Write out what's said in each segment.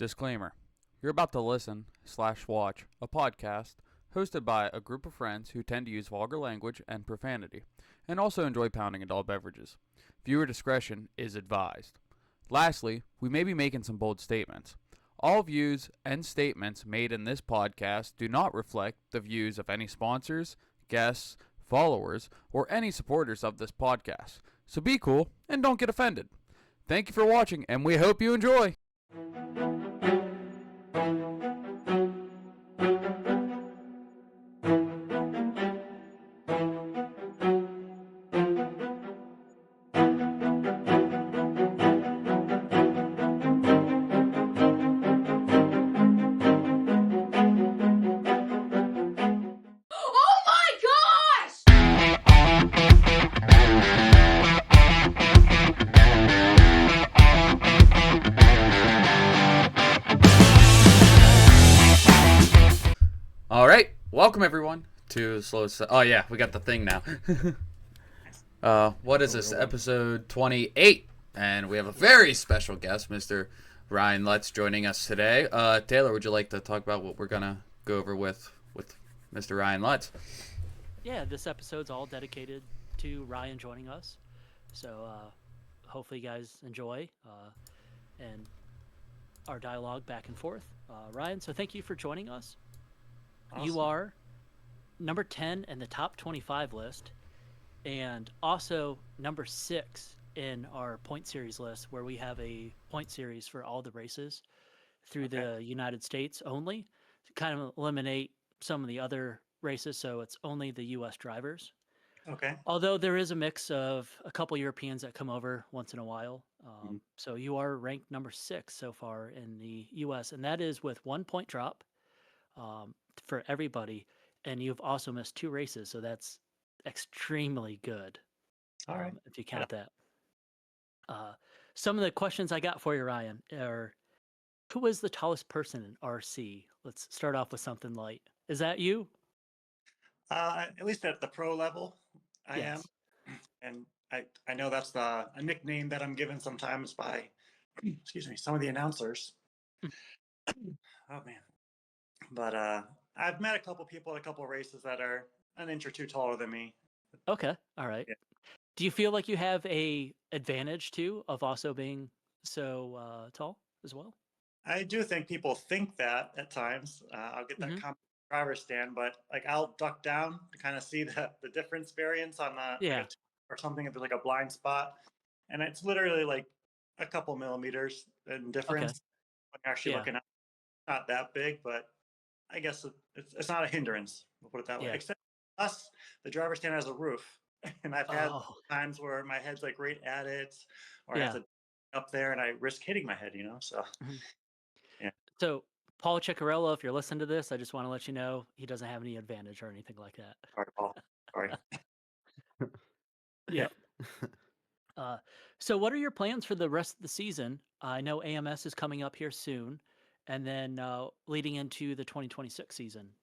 Disclaimer. You're about to listen/watch a podcast hosted by a group of friends who tend to use vulgar language and profanity, and also enjoy pounding adult beverages. Viewer discretion is advised. Lastly, we may be making some bold statements. All views and statements made in this podcast do not reflect the views of any sponsors, guests, followers, or any supporters of this podcast. So be cool and don't get offended. Thank you for watching, and we hope you enjoy. Oh my gosh! All right, welcome everyone to Slow. Oh yeah, we got the thing now. What is this? Episode 28, and we have a very special guest, Mr. Ryan Lutz, joining us today. Taylor, would you like to talk about what we're gonna go over with Mr. Ryan Lutz? Yeah, this episode's all dedicated to Ryan joining us. So hopefully you guys enjoy and our dialogue back and forth. Ryan, so thank you for joining us. Awesome. You are number 10 in the top 25 list, and also number 6 in our point series list, where we have a point series for all the races through the United States only, to kind of eliminate some of the other races, so it's only the U.S. drivers. Okay. Although there is a mix of a couple Europeans that come over once in a while. Mhm. So you are ranked number 6 so far in the U.S., and that is with 1 point drop for everybody. And you've also missed 2 races, so that's extremely good. All right. If you count that. Some of the questions I got for you, Ryan, are who is the tallest person in RC? Let's start off with something light. Is that you? At least at the pro level, I Yes. am, and I know that's a nickname that I'm given sometimes by, excuse me, some of the announcers. Oh man, but I've met a couple people at a couple races that are an inch or two taller than me. Okay. All right. Yeah. Do you feel like you have a advantage too of also being so tall as well? I do think people think that at times. I'll get that Mhm. comment from the driver's stand, but like I'll duck down to kind of see the difference variance on the Yeah. like or something if there's like a blind spot, and it's literally like a couple millimeters in Okay. difference when you're actually Yeah. looking at. Not that big, but I guess it's not a hindrance. We'll put it that way. Yeah. Except us, the driver's stand has a roof, and I've had Oh, times where my head's like right at it, or I have yeah. to up there and I risk hitting my head. So Mhm. yeah. So Paul Ciccarello, if you're listening to this, I just want to let you know he doesn't have any advantage or anything like that. Sorry, Paul. Sorry. Yep. So what are your plans for the rest of the season? I know AMS is coming up here soon, and then leading into the 2026 season.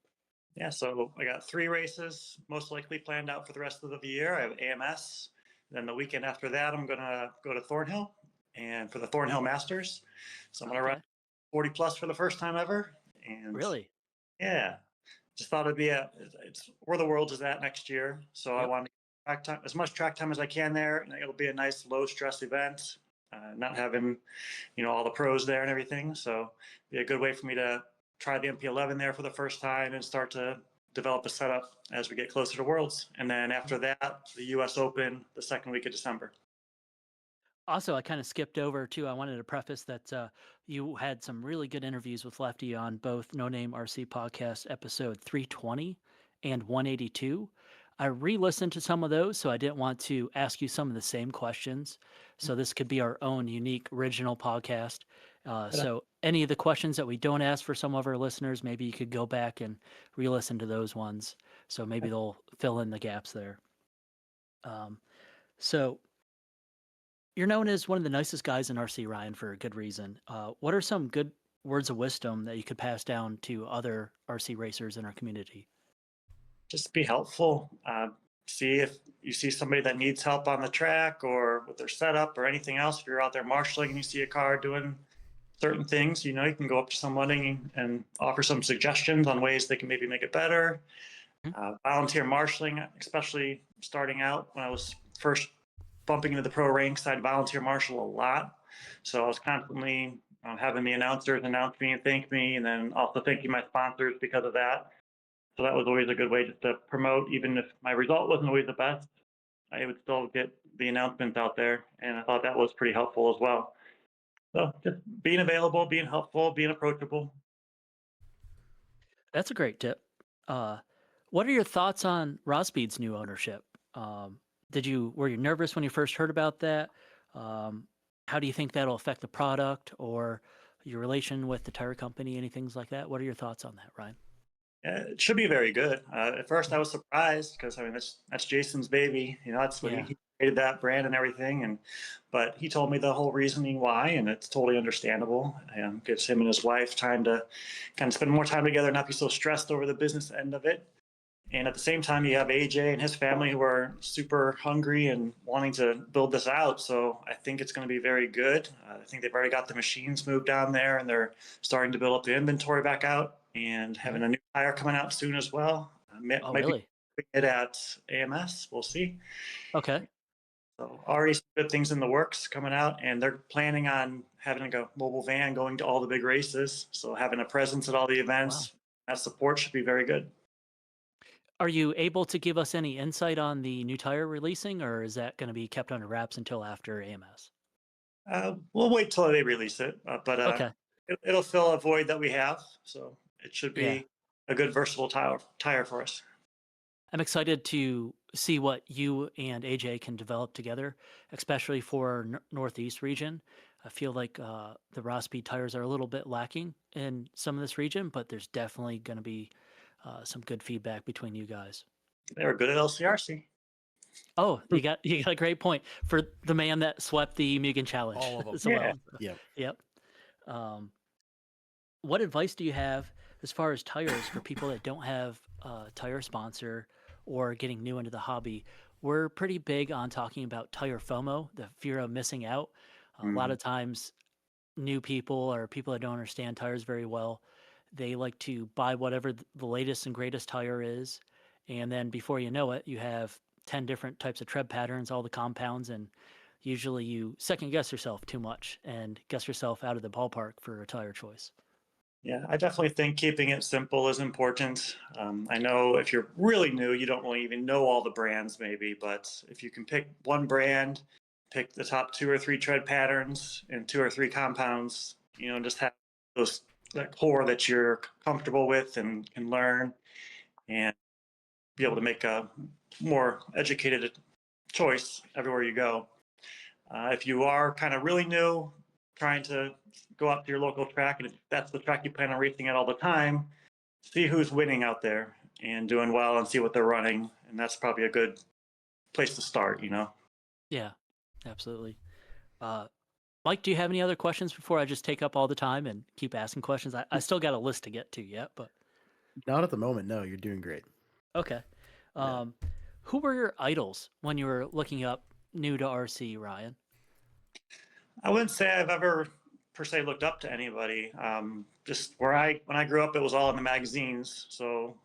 Yeah, so I got 3 races most likely planned out for the rest of the year. I have AMS. Then the weekend after that, I'm gonna go to Thornhill and for the Thornhill Masters. So I'm gonna run Okay. 40 plus for the first time ever. And Really? yeah, just thought it'd be it's where the world is at next year. So I Yep. want to track time as much track time as I can there, and it'll be a nice low stress event. Not having all the pros there and everything. So be a good way for me to try the MP11 there for the first time and start to develop a setup as we get closer to Worlds. And then after that, the US Open the second week of December. Also, I kind of skipped over too. I wanted to preface that you had some really good interviews with Lefty on both No Name RC podcast episode 320 and 182. I re-listened to some of those, so I didn't want to ask you some of the same questions. So this could be our own unique original podcast. So any of the questions that we don't ask for some of our listeners, maybe you could go back and re-listen to those ones. So maybe they'll fill in the gaps there. So you're known as one of the nicest guys in RC, Ryan, for a good reason. What are some good words of wisdom that you could pass down to other RC racers in our community? Just be helpful. See if you see somebody that needs help on the track or with their setup or anything else. If you're out there marshaling and you see a car doing certain things. You can go up to somebody and offer some suggestions on ways they can maybe make it better. Volunteer marshaling, especially starting out when I was first bumping into the pro ranks, I'd volunteer marshal a lot. So I was constantly having the announcers announce me and thank me, and then also thanking my sponsors because of that. So that was always a good way just to promote, even if my result wasn't always the best. I would still get the announcements out there, and I thought that was pretty helpful as well. So just being available, being helpful, being approachable. That's a great tip. What are your thoughts on Rospeed's new ownership? Were you nervous when you first heard about that? How do you think that'll affect the product or your relation with the tire company? Any things like that? What are your thoughts on that, Ryan? Yeah, it should be very good. At first, I was surprised because I mean that's Jason's baby. That's what Yeah. he created that brand and everything. But he told me the whole reasoning why, and it's totally understandable. Gives him and his wife time to kind of spend more time together, not be so stressed over the business end of it. And at the same time, you have AJ and his family who are super hungry and wanting to build this out. So I think it's going to be very good. I think they've already got the machines moved down there and they're starting to build up the inventory back out and having a new tire coming out soon as well. Oh, Might be really? it at AMS. We'll see. Okay. So already some good things in the works coming out, and they're planning on having like a mobile van going to all the big races. So having a presence at all the Wow. events, that support should be very good. Are you able to give us any insight on the new tire releasing, or is that going to be kept under wraps until after AMS? We'll wait till they release it, but Okay. it'll fill a void that we have. So it should Yeah. be a good versatile tire for us. I'm excited to see what you and AJ can develop together, especially for Northeast region. I feel like the raw speed tires are a little bit lacking in some of this region, but there's definitely going to be some good feedback between you guys. They were good at LCRC. Oh, you got a great point for the man that swept the Mugen Challenge All of them. as Yeah. well. Yeah. Yep. Um, what advice do you have as far as tires for people that don't have a tire sponsor or getting new into the hobby? We're pretty big on talking about tire FOMO, the fear of missing out. A lot Mhm. of times, new people or people that don't understand tires very well, they like to buy whatever the latest and greatest tire is. And then before you know it, you have 10 different types of tread patterns, all the compounds, and usually you second guess yourself too much and guess yourself out of the ballpark for a tire choice. Yeah, I definitely think keeping it simple is important. I know if you're really new, you don't really even know all the brands, maybe, but if you can pick one brand, pick the top 2 or 3 tread patterns and 2 or 3 compounds, just have that core that you're comfortable with and can learn and be able to make a more educated choice everywhere you go. If you are kind of really new, trying to go out to your local track, and if that's the track you plan on racing at all the time, see who's winning out there and doing well and see what they're running. And that's probably a good place to start. Yeah, absolutely. Uh, Mike, do you have any other questions before I just take up all the time and keep asking questions? I still got a list to get to yet, but Not at the moment. No, you're doing great. okay. Yeah. Who were your idols when you were looking up new to RC, Ryan? I wouldn't say I've ever per se looked up to anybody. Just when I grew up, it was all in the magazines. So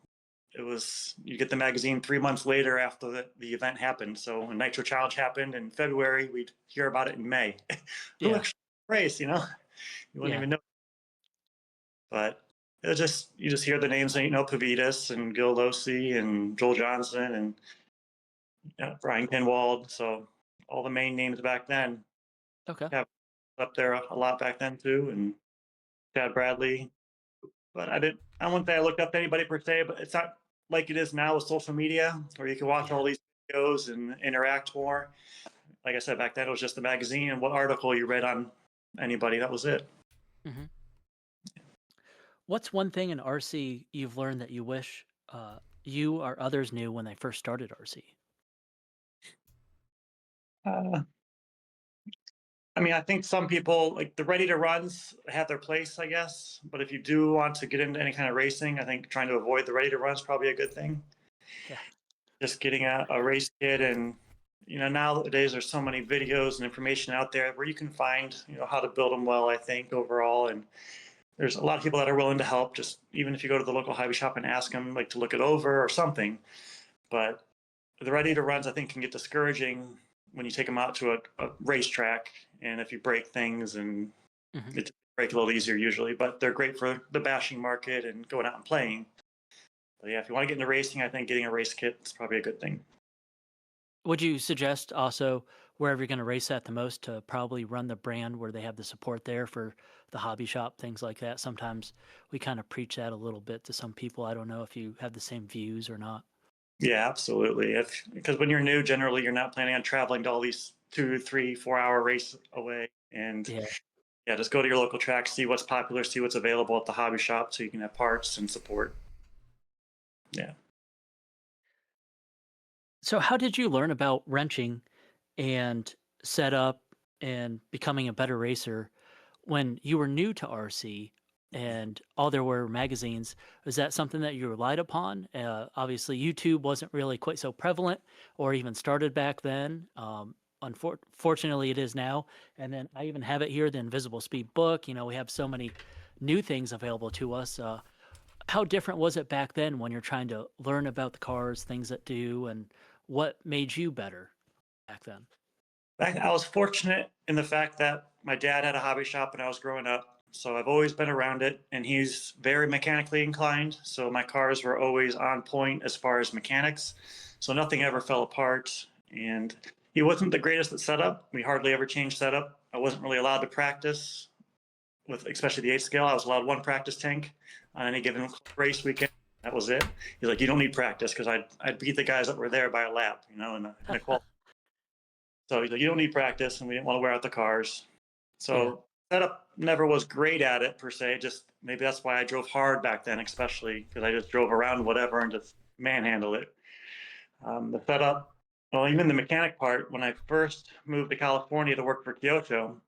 it was you get the magazine 3 months later after the event happened. So when Nitro Challenge happened in February, we'd hear about it in May. Who Yeah, actually race? You wouldn't yeah, even know. But it was you just hear the names, Pavitas and Gil Losi and Joel Johnson and Brian Kinwald. So all the main names back then. okay. Yeah, up there a lot back then too, and Chad Bradley. But I wouldn't say I looked up to anybody per se, but it's not like it is now with social media where you can watch Yeah. all these videos and interact more. Like I said, back then it was just the magazine and what article you read on anybody. That was it. hmm What's one thing in RC you've learned that you wish you or others knew when they first started RC? Uh, I mean, I think some people like the ready to runs have their place, I guess. But if you do want to get into any kind of racing, I think trying to avoid the ready to run is probably a good thing. Yeah, Just getting a race kit and nowadays there's so many videos and information out there where you can find, how to build them well, I think, overall. And there's a lot of people that are willing to help, just even if you go to the local hobby shop and ask them like to look it over or something. But the ready to runs, I think, can get discouraging when you take them out to a racetrack. And if you break things, and it break a little easier usually, but they're great for the bashing market and going out and playing. But yeah, if you want to get into racing, I think getting a race kit is probably a good thing. Would you suggest also wherever you're going to race at the most to probably run the brand where they have the support there for the hobby shop, things like that? Sometimes we kind of preach that a little bit to some people. I don't know if you have the same views or not. Yeah, absolutely. Because when you're new, generally you're not planning on traveling to all these 2, 3, 4 hour races away. And Yeah. yeah, just go to your local track, see what's popular, see what's available at the hobby shop, so you can have parts and support. Yeah. So how did you learn about wrenching and setup and becoming a better racer when you were new to RC and all there were magazines? Was that something that you relied upon? Obviously, YouTube wasn't really quite so prevalent or even started back then. Unfortunately, it is now. And then I even have it here, the Invisible Speed book. We have so many new things available to us. How different was it back then when you're trying to learn about the cars, things that do, and what made you better back then? I was fortunate in the fact that my dad had a hobby shop when I was growing up. So I've always been around it, and he's very mechanically inclined. So my cars were always on point as far as mechanics. So nothing ever fell apart. And he wasn't the greatest at setup. We hardly ever changed setup. I wasn't really allowed to practice with, especially the 8 scale. I was allowed one practice tank on any given race weekend. That was it. He's like, you don't need practice, because I'd beat the guys that were there by a lap, in a qual. So he's like, you don't need practice, and we didn't want to wear out the cars. So setup never was great at it per se. Just maybe that's why I drove hard back then, especially because I just drove around whatever and just manhandled it. The setup, well, even the mechanic part. When I first moved to California to work for Kyoto,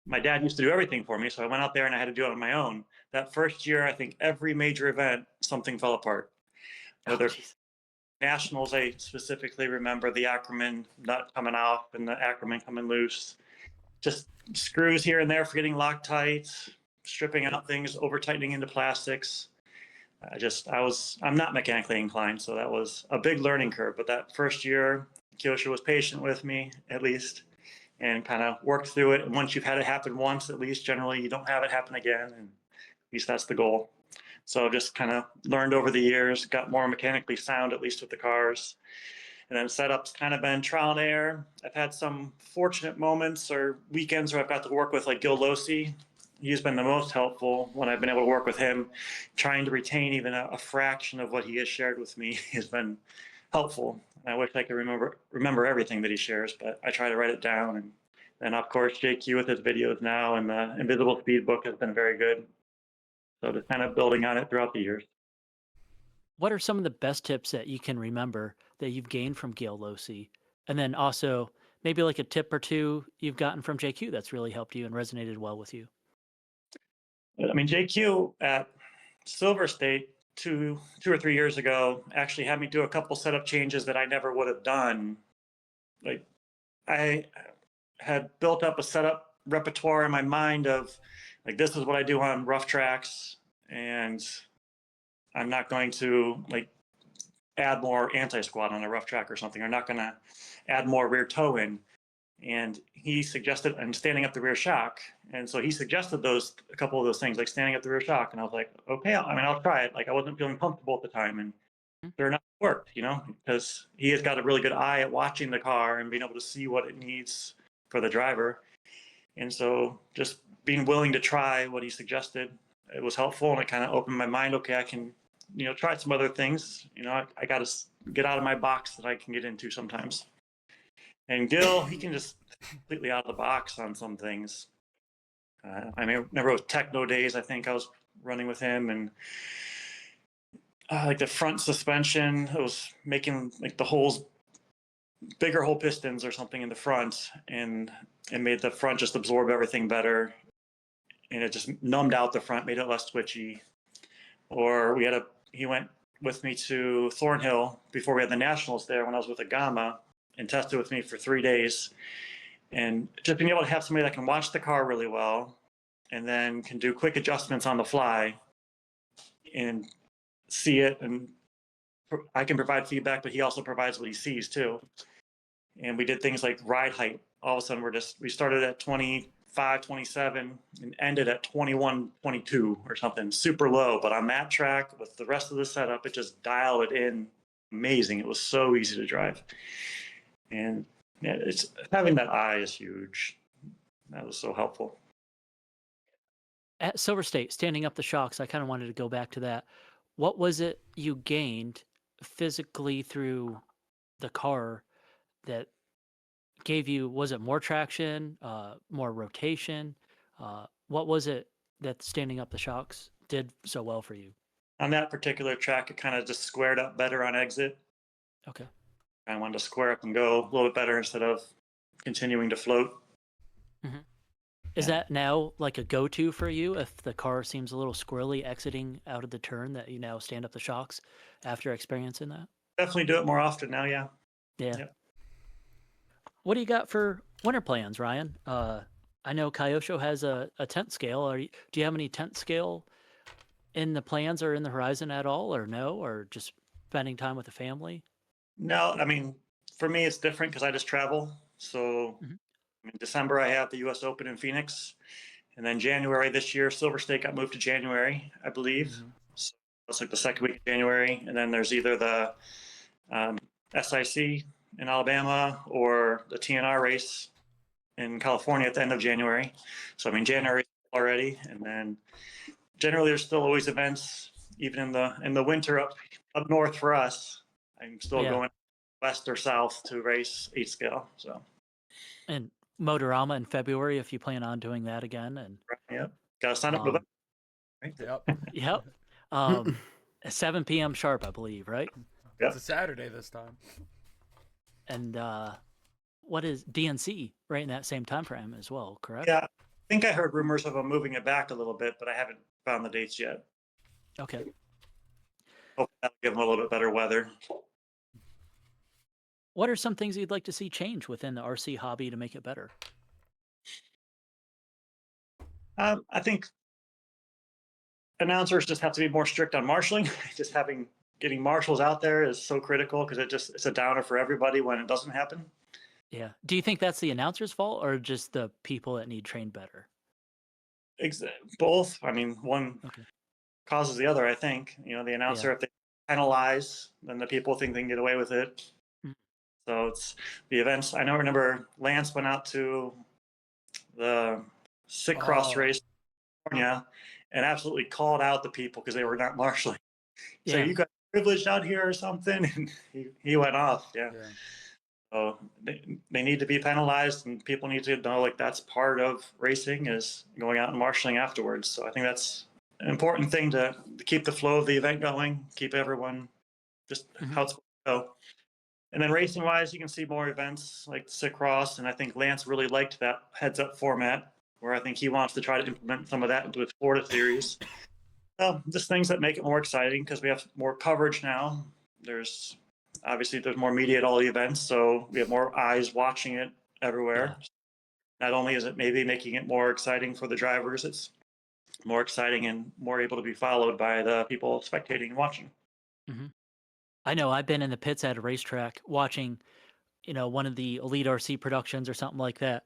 my dad used to do everything for me, so I went out there and I had to do it on my own. That first year, I think every major event, something fell apart. Oh, Whether jeez. nationals, I specifically remember the Ackerman nut coming off and the Ackerman coming loose. Just screws here and there for getting Loctite, stripping out things, over tightening into plastics. I'm not mechanically inclined, so that was a big learning curve. But that first year, Kyosha was patient with me, at least, and kind of worked through it. And once you've had it happen once, at least, generally, you don't have it happen again. And at least that's the goal. So just kind of learned over the years, got more mechanically sound, at least with the cars. And then setup's kind of been trial and error. I've had some fortunate moments or weekends where I've got to work with like Gil Losi. He's been the most helpful when I've been able to work with him. Trying to retain even a fraction of what he has shared with me has been helpful. I wish I could remember everything that he shares, but I try to write it down. And then of course JQ with his videos now, and the Invisible Speed book has been very good. So just kind of building on it throughout the years. What are some of the best tips that you can remember that you've gained from Gail Losi? And then also maybe like a tip or two you've gotten from JQ that's really helped you and resonated well with you. I mean, JQ at Silver State 2 or 3 years ago actually had me do a couple setup changes that I never would have done. Like, I had built up a setup repertoire in my mind of like, this is what I do on rough tracks, and I'm not going to like add more anti-squat on a rough track or something. I'm not going to add more rear toe in. And he suggested, and standing up the rear shock. And so he suggested a couple of those things, like standing up the rear shock. And I was like, okay, I'll try it. Like, I wasn't feeling comfortable at the time, and sure enough, it worked, because he has got a really good eye at watching the car and being able to see what it needs for the driver. And so just being willing to try what he suggested, it was helpful, and it kind of opened my mind. Okay, I can, try some other things. I got to get out of my box that I can get into sometimes. And Gil, he can just completely out of the box on some things. I remember with Techno Days, I think I was running with him, and like the front suspension, it was making like the holes, bigger hole pistons or something in the front, and it made the front just absorb everything better. And it just numbed out the front, made it less twitchy. Or he went with me to Thornhill before we had the Nationals there when I was with Agama. and tested with me for 3 days. And just being able to have somebody that can watch the car really well and then can do quick adjustments on the fly and see it. And I can provide feedback, but he also provides what he sees too. And we did things like ride height. All of a sudden, we started at 25, 27 and ended at 21, 22 or something super low. But on that track with the rest of the setup, it just dialed it in amazing. It was so easy to drive. And yeah, it's having that eye is huge. That was so helpful. At Silver State, standing up the shocks, I kind of wanted to go back to that. What was it you gained physically through the car that gave you, was it more traction, more rotation? What was it that standing up the shocks did so well for you? On that particular track, it kind of just squared up better on exit. Okay. I wanted to square up and go a little bit better instead of continuing to float. Is that now like a go-to for you if the car seems a little squirrely exiting out of the turn, that you now stand up the shocks after experiencing that? Definitely do it more often now, yeah. Yeah. Yep. What do you got for winter plans, Ryan? I know Kyosho has a tent scale. Do you have any tent scale in the plans or in the horizon at all, or no, or just spending time with the family? No, I mean, for me, it's different because I just travel. So in December, I have the US Open in Phoenix. And then January this year, Silver State got moved to January, I believe. So it's like the second week of January. And then there's either the SIC in Alabama or the TNR race in California at the end of January. So, I mean, January already. And then generally, there's still always events, even in the winter up north for us. I'm still going west or south to race 8 scale. So, and Motorama in February, if you plan on doing that again. And yep, gotta sign up for that. Right? Yep. Yep. 7 p.m. sharp, I believe, right? Yep. It's a Saturday this time. And what is DNC right in that same time frame as well, correct? Yeah, I think I heard rumors of them moving it back a little bit, but I haven't found the dates yet. Okay. Hopefully that'll give them a little bit better weather. What are some things you'd like to see change within the RC hobby to make it better? I think announcers just have to be more strict on marshaling. Just getting marshals out there is so critical because it's a downer for everybody when it doesn't happen. Yeah. Do you think that's the announcer's fault or just the people that need trained better? Both. I mean, one causes the other, I think. You know, the announcer, if they penalize, then the people think they can get away with it. So it's the events. I remember Lance went out to the sick cross race in California and absolutely called out the people because they were not marshaling. So you got privileged out here or something, and he went off. Yeah. So they need to be penalized, and people need to know like that's part of racing is going out and marshaling afterwards. So I think that's an important thing to keep the flow of the event going, keep everyone just how it's going to go. And then racing wise, you can see more events like the sick cross, and I think Lance really liked that heads up format where I think he wants to try to implement some of that into his Florida series. So just things that make it more exciting because we have more coverage now. There's more media at all the events, so we have more eyes watching it everywhere. Not only is it maybe making it more exciting for the drivers, it's more exciting and more able to be followed by the people spectating and watching. I know I've been in the pits at a racetrack watching, one of the Elite RC productions or something like that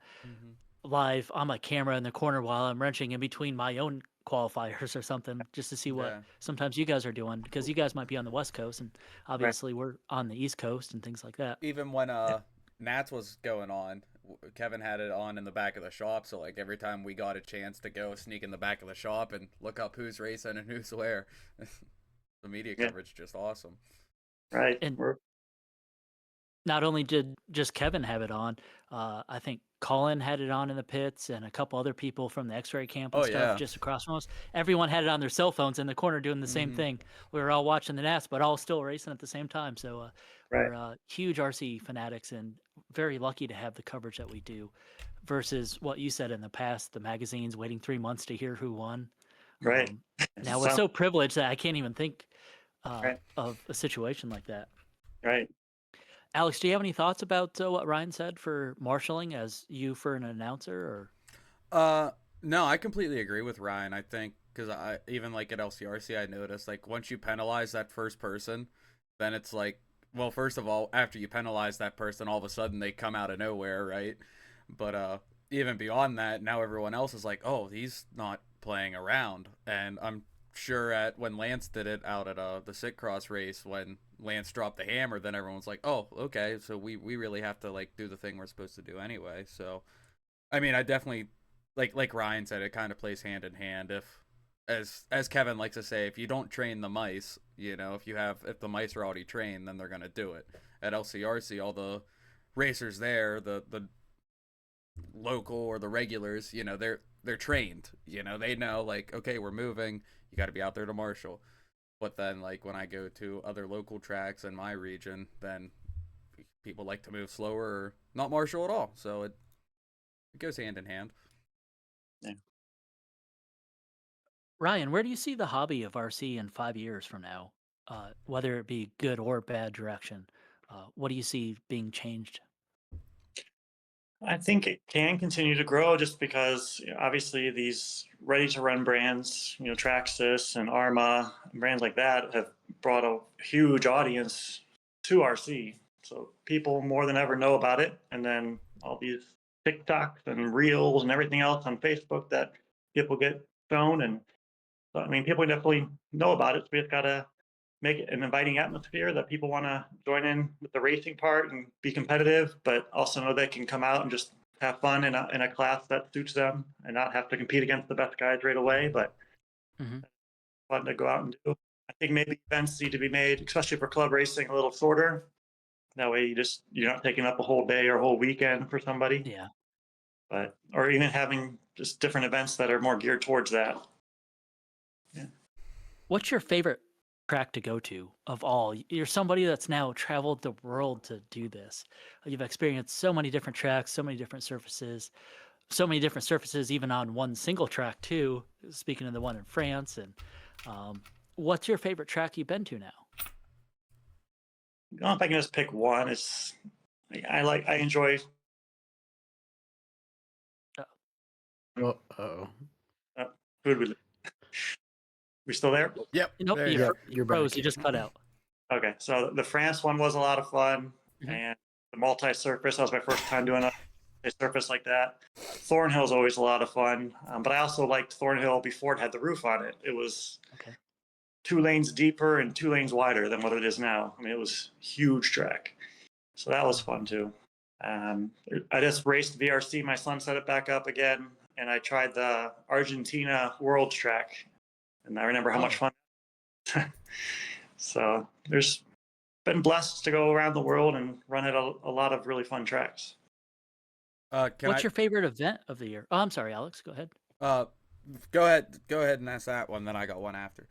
live on my camera in the corner while I'm wrenching in between my own qualifiers or something just to see what sometimes you guys are doing, because you guys might be on the West Coast and obviously we're on the East Coast and things like that. Even when Nats was going on, Kevin had it on in the back of the shop, so like every time we got a chance to go sneak in the back of the shop and look up who's racing and who's where, the media coverage is just awesome. Right. And not only did just Kevin have it on, I think Colin had it on in the pits and a couple other people from the X-ray camp and stuff just across from us. Everyone had it on their cell phones in the corner doing the same thing. We were all watching the Nats, but all still racing at the same time. So we're huge RC fanatics and very lucky to have the coverage that we do versus what you said in the past, the magazines waiting 3 months to hear who won. Right. Now we're so privileged that I can't even think of a situation like that. Right. Alex, do you have any thoughts about what Ryan said for marshaling as you for an announcer? Or No, I completely agree with Ryan. I think because I even like at LCRC, I noticed like once you penalize that first person, then it's like, well, first of all, after you penalize that person, all of a sudden they come out of nowhere, right? But even beyond that, now everyone else is like, oh, he's not playing around, and I'm sure at when Lance did it out at the sit cross race when Lance dropped the hammer, then everyone's like, oh, okay, so we really have to like do the thing we're supposed to do anyway. So I mean, I definitely like Ryan said, it kind of plays hand in hand. If as Kevin likes to say, if you don't train the mice, if the mice are already trained, then they're gonna do it. At LCRC, all the racers there, the local or the regulars, they're trained. They know like, okay, we're moving. You got to be out there to marshal. But then like when I go to other local tracks in my region, then people like to move slower or not marshal at all. So it goes hand in hand. Yeah. Ryan, where do you see the hobby of RC in 5 years from now? Whether it be good or bad direction, what do you see being changed? I think it can continue to grow just because obviously these ready to run brands, Traxxas and Arma, brands like that have brought a huge audience to RC. So people more than ever know about it. And then all these TikToks and Reels and everything else on Facebook that people get shown. And so, I mean, people definitely know about it. So we just got to make it an inviting atmosphere that people want to join in with the racing part and be competitive, but also know they can come out and just have fun in a class that suits them and not have to compete against the best guys right away, but Hmm. fun to go out and do. I think maybe events need to be made, especially for club racing, a little shorter. That way you're not taking up a whole day or a whole weekend for somebody, Yeah. but or even having just different events that are more geared towards that. Yeah. What's your favorite track to go to of all? You're somebody that's now traveled the world to do this. You've experienced so many different tracks, so many different surfaces, even on one single track too. Speaking of the one in France, and um, what's your favorite track you've been to now? I don't know if I can just pick one. I enjoy. Well, oh, Who would we still there? Yep. Nope, There you you go. yep, you're back. froze. You just cut out. Okay, so the France one was a lot of fun, Mhm. and the multi-surface, that was my first time doing a surface like that. Thornhill is always a lot of fun, but I also liked Thornhill before it had the roof on it. It was Okay. 2 lanes deeper and 2 lanes wider than what it is now. I mean, it was a huge track, so that was fun too. Um, I just raced VRC. My son set it back up again, and I tried the Argentina World Track, and I remember how much Oh. fun. So there's been blessed to go around the world and run at a lot of really fun tracks. What's your favorite event of the year? Oh, I'm sorry, Alex. Go ahead. uh Go ahead and ask that one, then I got one after.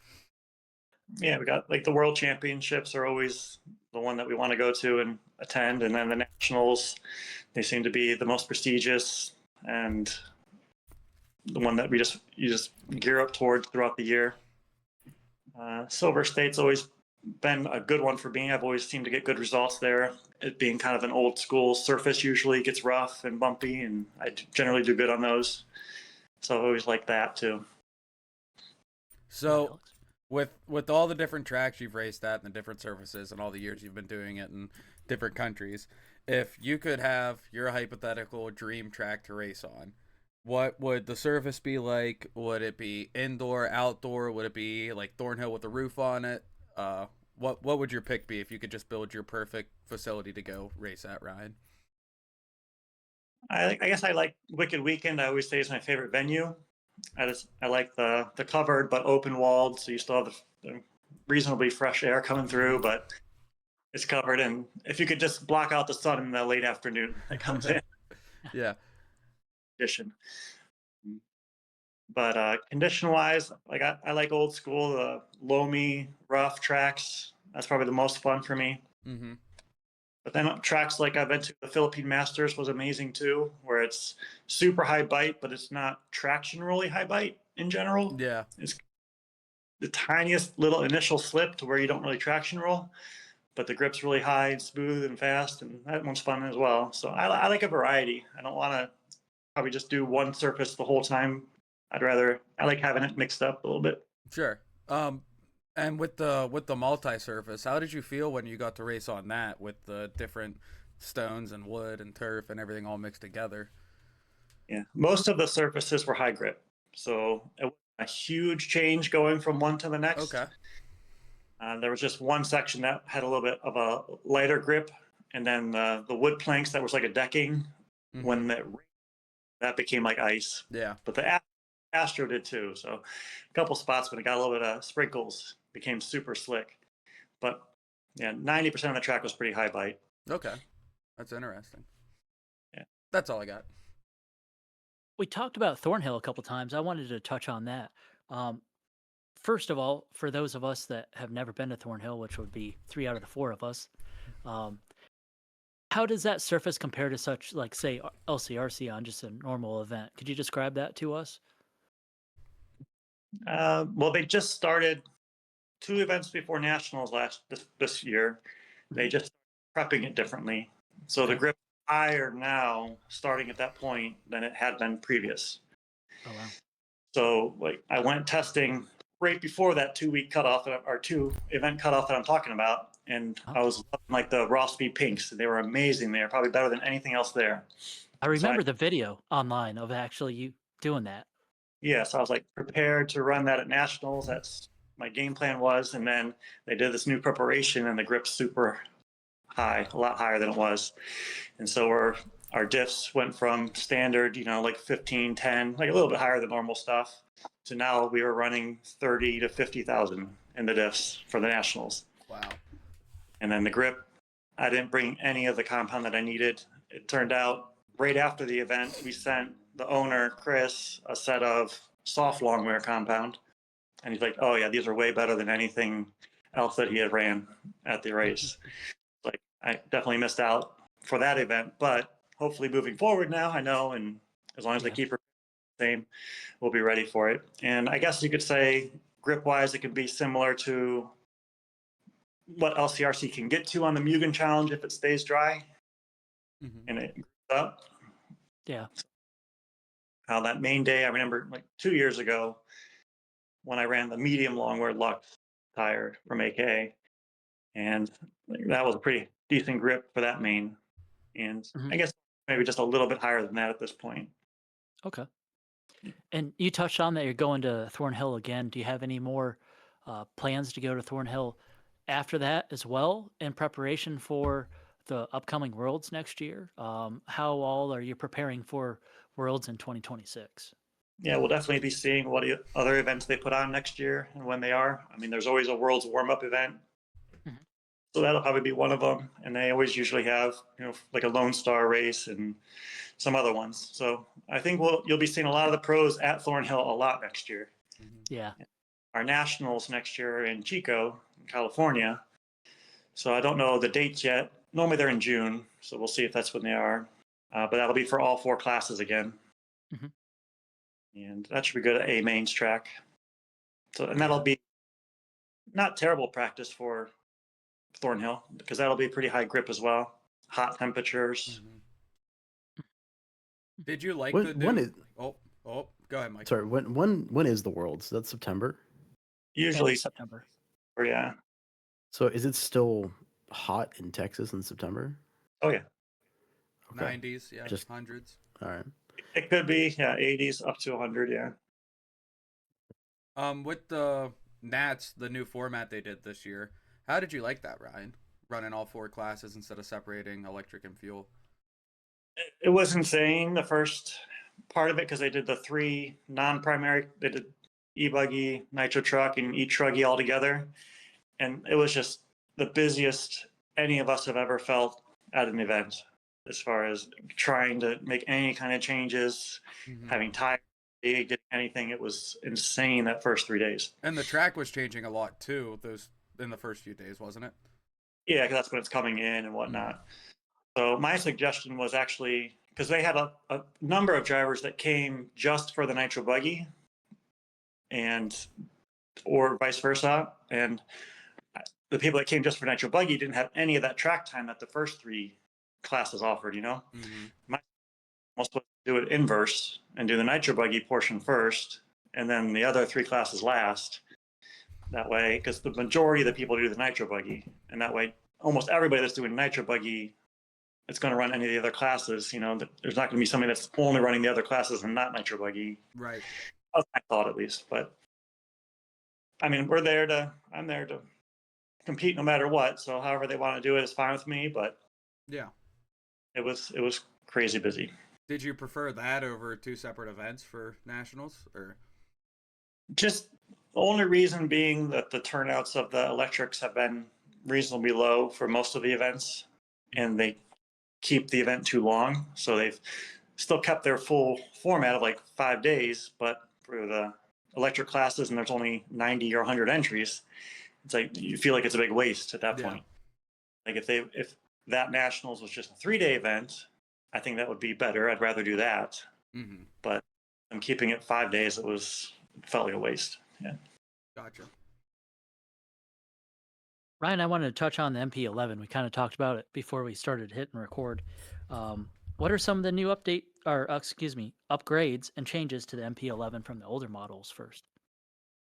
Yeah, we got like the World Championships are always the one that we want to go to and attend, and then the nationals, they seem to be the most prestigious and the one that you just gear up towards throughout the year. Silver State's always been a good one for me. I've always seemed to get good results there. It being kind of an old school surface, usually gets rough and bumpy, and I generally do good on those. So I always like that too. So Alex? with all the different tracks you've raced at and the different surfaces and all the years you've been doing it in different countries, if you could have your hypothetical dream track to race on, what would the surface be like? Would it be indoor, outdoor? Would it be like Thornhill with a roof on it? What would your pick be if you could just build your perfect facility to go race at, Ryan? I guess I like Wicked Weekend. I always say is my favorite venue. I like the covered but open walled, so you still have the reasonably fresh air coming through, but it's covered. And if you could just block out the sun in the late afternoon that comes in Yeah. addition. But condition wise, like I like old school, the loamy, rough tracks. That's probably the most fun for me. Mm-hmm. But then tracks like I've been to, the Philippine Masters was amazing too, where it's super high bite, but it's not traction really high bite in general. Yeah. It's the tiniest little initial slip to where you don't really traction roll, but the grip's really high and smooth and fast, and that one's fun as well. So I like a variety. I don't want to probably just do one surface the whole time. I like having it mixed up a little bit. Sure. And with the multi-surface, how did you feel when you got to race on that with the different stones and wood and turf and everything all mixed together? Yeah, most of the surfaces were high grip, so it wasn't a huge change going from one to the next. Okay. There was just one section that had a little bit of a lighter grip, and then the wood planks that was like a decking. Mm-hmm. When that became like ice. Yeah. But the Astro did too. So a couple spots when it got a little bit of sprinkles became super slick. But yeah, 90% of the track was pretty high bite. Okay. That's interesting. Yeah. That's all I got. We talked about Thornhill a couple times. I wanted to touch on that. First of all, for those of us that have never been to Thornhill, which would be 3 out of the 4 of us, how does that surface compare to such, like, say, LCRC on just a normal event? Could you describe that to us? Well, they just started 2 events before nationals this year. They just prepping it differently. So the grip higher now, starting at that point, than it had been previous. Oh wow! So like I went testing right before that 2-week cutoff or 2-event cutoff that I'm talking about, and I was loving, like, the raw speed pinks. They were amazing. They were probably better than anything else there. I remember the video online of actually you doing that. Yeah, so I was like prepared to run that at nationals. That's my game plan was, and then they did this new preparation, and the grip's super high, a lot higher than it was, and so our diffs went from standard, like 15, 10, like a little bit higher than normal stuff, to now we were running 30 to 50,000 in the diffs for the nationals. Wow. And then the grip, I didn't bring any of the compound that I needed. It turned out right after the event, we sent the owner, Chris, a set of soft longwear compound. And he's like, oh yeah, these are way better than anything else that he had ran at the race. Like, I definitely missed out for that event, but hopefully moving forward now, I know, and as long as they keep it the same, we'll be ready for it. And I guess you could say grip-wise, it could be similar to what LCRC can get to on the Mugen Challenge if it stays dry and it grips up. Yeah. How that main day, I remember like 2 years ago when I ran the medium longwear Lutz tire from AK, and that was a pretty decent grip for that main. And I guess maybe just a little bit higher than that at this point. Okay. And you touched on that you're going to Thornhill again. Do you have any more plans to go to Thornhill after that as well in preparation for the upcoming Worlds next year? How all are you preparing for Worlds in 2026? Yeah, we'll definitely be seeing what other events they put on next year and when they are. I mean, there's always a Worlds warm-up event. So that'll probably be one of them. And they always usually have, like a Lone Star race and some other ones. So I think you'll be seeing a lot of the pros at Thornhill a lot next year. Yeah. Our nationals next year in Chico, in California. So I don't know the dates yet. Normally they're in June, so we'll see if that's when they are. But that'll be for all 4 classes again. And that should be good at A mains track. So, and that'll be not terrible practice for Thornhill, because that'll be pretty high grip as well. Hot temperatures. Did you like when is? Oh, go ahead, Mike. Sorry, when is the Worlds? That's September. Usually September. Yeah. So is it still hot in Texas in September? Oh yeah. Okay. 90s, yeah, Just hundreds. All right. It could be 80s up to 100, yeah. With the Nats, the new format they did this year, how did you like that, Ryan? Running all 4 classes instead of separating electric and fuel. It was insane the first part of it, because they did the 3 non-primary. They did e-buggy, nitro truck, and e-truggy all together, and it was just the busiest any of us have ever felt at an event, as far as trying to make any kind of changes, having time, getting anything. It was insane that first 3 days. And the track was changing a lot too, in the first few days, wasn't it? Yeah, because that's when it's coming in and whatnot. So my suggestion was actually, because they had a number of drivers that came just for the nitro buggy, or vice versa, and the people that came just for Nitro Buggy didn't have any of that track time that the first 3 classes offered, Mm-hmm. My almost supposed to do it inverse and do the Nitro Buggy portion first, and then the other 3 classes last. That way, because the majority of the people do the Nitro Buggy, and that way, almost everybody that's doing Nitro Buggy is going to run any of the other classes. There's not going to be somebody that's only running the other classes and not Nitro Buggy. Right. That's my thought, at least. But I mean, I'm there to compete no matter what. So however they want to do it is fine with me. But Yeah. it was crazy busy. Did you prefer that over 2 separate events for nationals, or? Just the only reason being that the turnouts of the electrics have been reasonably low for most of the events, and they keep the event too long. So they've still kept their full format of like 5 days, but for the electric classes, and there's only 90 or 100 entries, it's like you feel like it's a big waste at that point. Like if that nationals was just a 3-day event, I think that would be better. I'd rather do that. Mm-hmm. But I'm keeping it 5 days. It felt like a waste. Yeah. Gotcha. Ryan, I wanted to touch on the MP11. We kind of talked about it before we started hitting record. What are some of the new upgrades and changes to the MP11 from the older models first?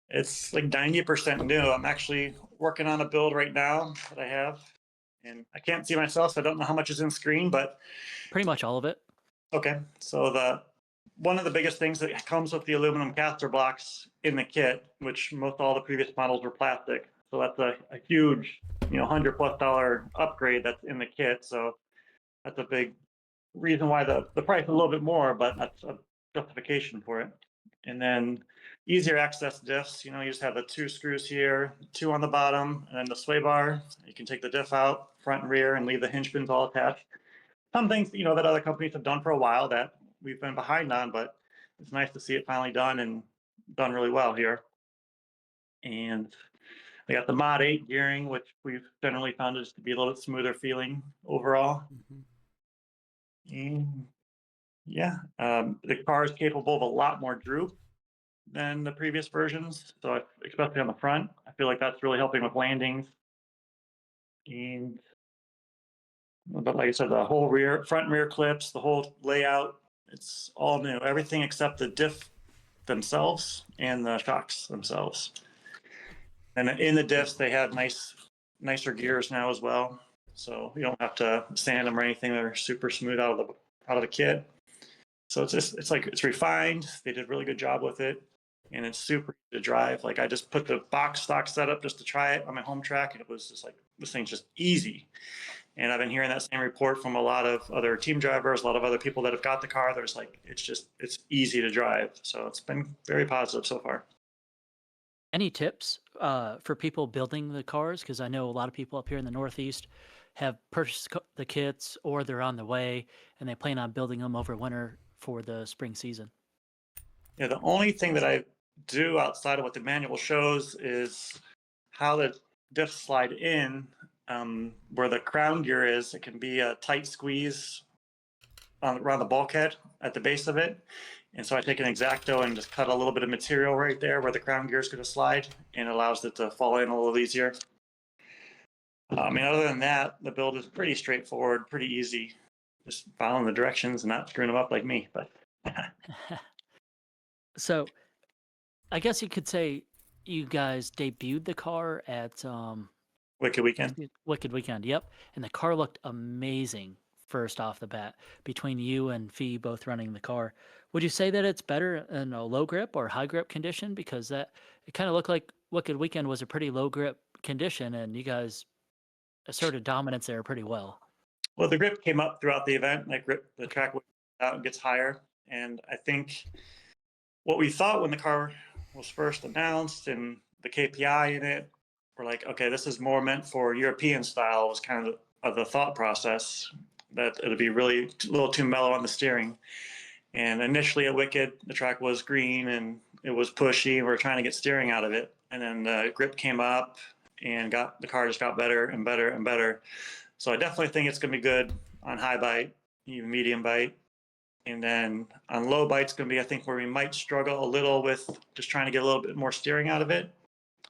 It's like 90% new. I'm actually working on a build right now that I have, and I can't see myself, so I don't know how much is in screen, but Pretty much all of it. okay. So one of the biggest things that comes with the aluminum caster blocks in the kit, which most all the previous models were plastic. So that's a huge, $100+ upgrade that's in the kit. So that's a big reason why the price is a little bit more, but that's a justification for it. And then easier access diffs. You just have the 2 screws here, 2 on the bottom, and then the sway bar. You can take the diff out front and rear and leave the hinge pins all attached. Some things that other companies have done for a while that we've been behind on, but it's nice to see it finally done and done really well here. And they got the Mod 8 gearing, which we've generally found just to be a little bit smoother feeling overall. Mm-hmm. And yeah, the car is capable of a lot more droop than the previous versions. So especially on the front, I feel like that's really helping with landings. But like I said, the whole front and rear clips, the whole layout, it's all new. Everything except the diff themselves and the shocks themselves. And in the diffs, they have nicer gears now as well. So you don't have to sand them or anything. They're super smooth out of the kit. So it's refined. They did a really good job with it, and it's super easy to drive. Like I just put the box stock setup just to try it on my home track, and it was just like, this thing's just easy. And I've been hearing that same report from a lot of other team drivers, a lot of other people that have got the car. There's like, it's easy to drive. So it's been very positive so far. Any tips for people building the cars? Because I know a lot of people up here in the Northeast have purchased the kits, or they're on the way and they plan on building them over winter for the spring season. Yeah, the only thing that I do outside of what the manual shows is how the diffs slide in. Where the crown gear is, it can be a tight squeeze around the bulkhead at the base of it. And so I take an X-Acto and just cut a little bit of material right there where the crown gear is going to slide, and it allows it to fall in a little easier. I mean, other than that, the build is pretty straightforward, pretty easy. Just following the directions and not screwing them up like me. But So I guess you could say you guys debuted the car at Wicked Weekend. Wicked Weekend, yep. And the car looked amazing first off the bat, between you and Fee both running the car. Would you say that it's better in a low grip or high grip condition? Because it kind of looked like Wicked Weekend was a pretty low grip condition, and you guys asserted dominance there pretty well. Well, the grip came up throughout the event. The track out and gets higher. And I think what we thought when the car was first announced and the KPI in it, we're like, okay, this is more meant for European style, was kind of the thought process, that it'll be really a little too mellow on the steering. And initially at Wicked, the track was green and it was pushy. We were trying to get steering out of it. And then the grip came up and the car just got better and better and better. So I definitely think it's going to be good on high bite, even medium bite. And then on low bite, it's going to be, I think, where we might struggle a little with just trying to get a little bit more steering out of it.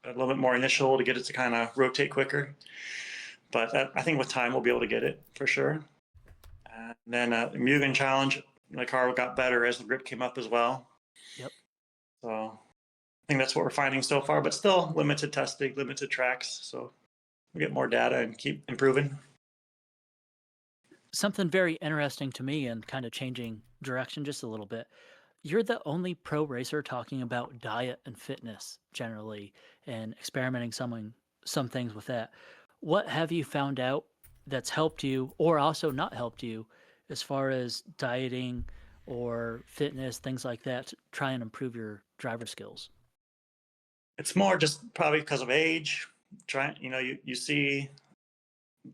a little bit more initial to get it to kind of rotate quicker. But I think with time we'll be able to get it for sure. And then the Mugen challenge, the car got better as the grip came up as well. Yep. So I think that's what we're finding so far, but still limited testing, limited tracks. So we get more data and keep improving. Something very interesting to me and kind of changing direction just a little bit. You're the only pro racer talking about diet and fitness generally and experimenting some things with that. What have you found out that's helped you or also not helped you as far as dieting or fitness, things like that, to try and improve your driver skills? It's more just probably because of age. You see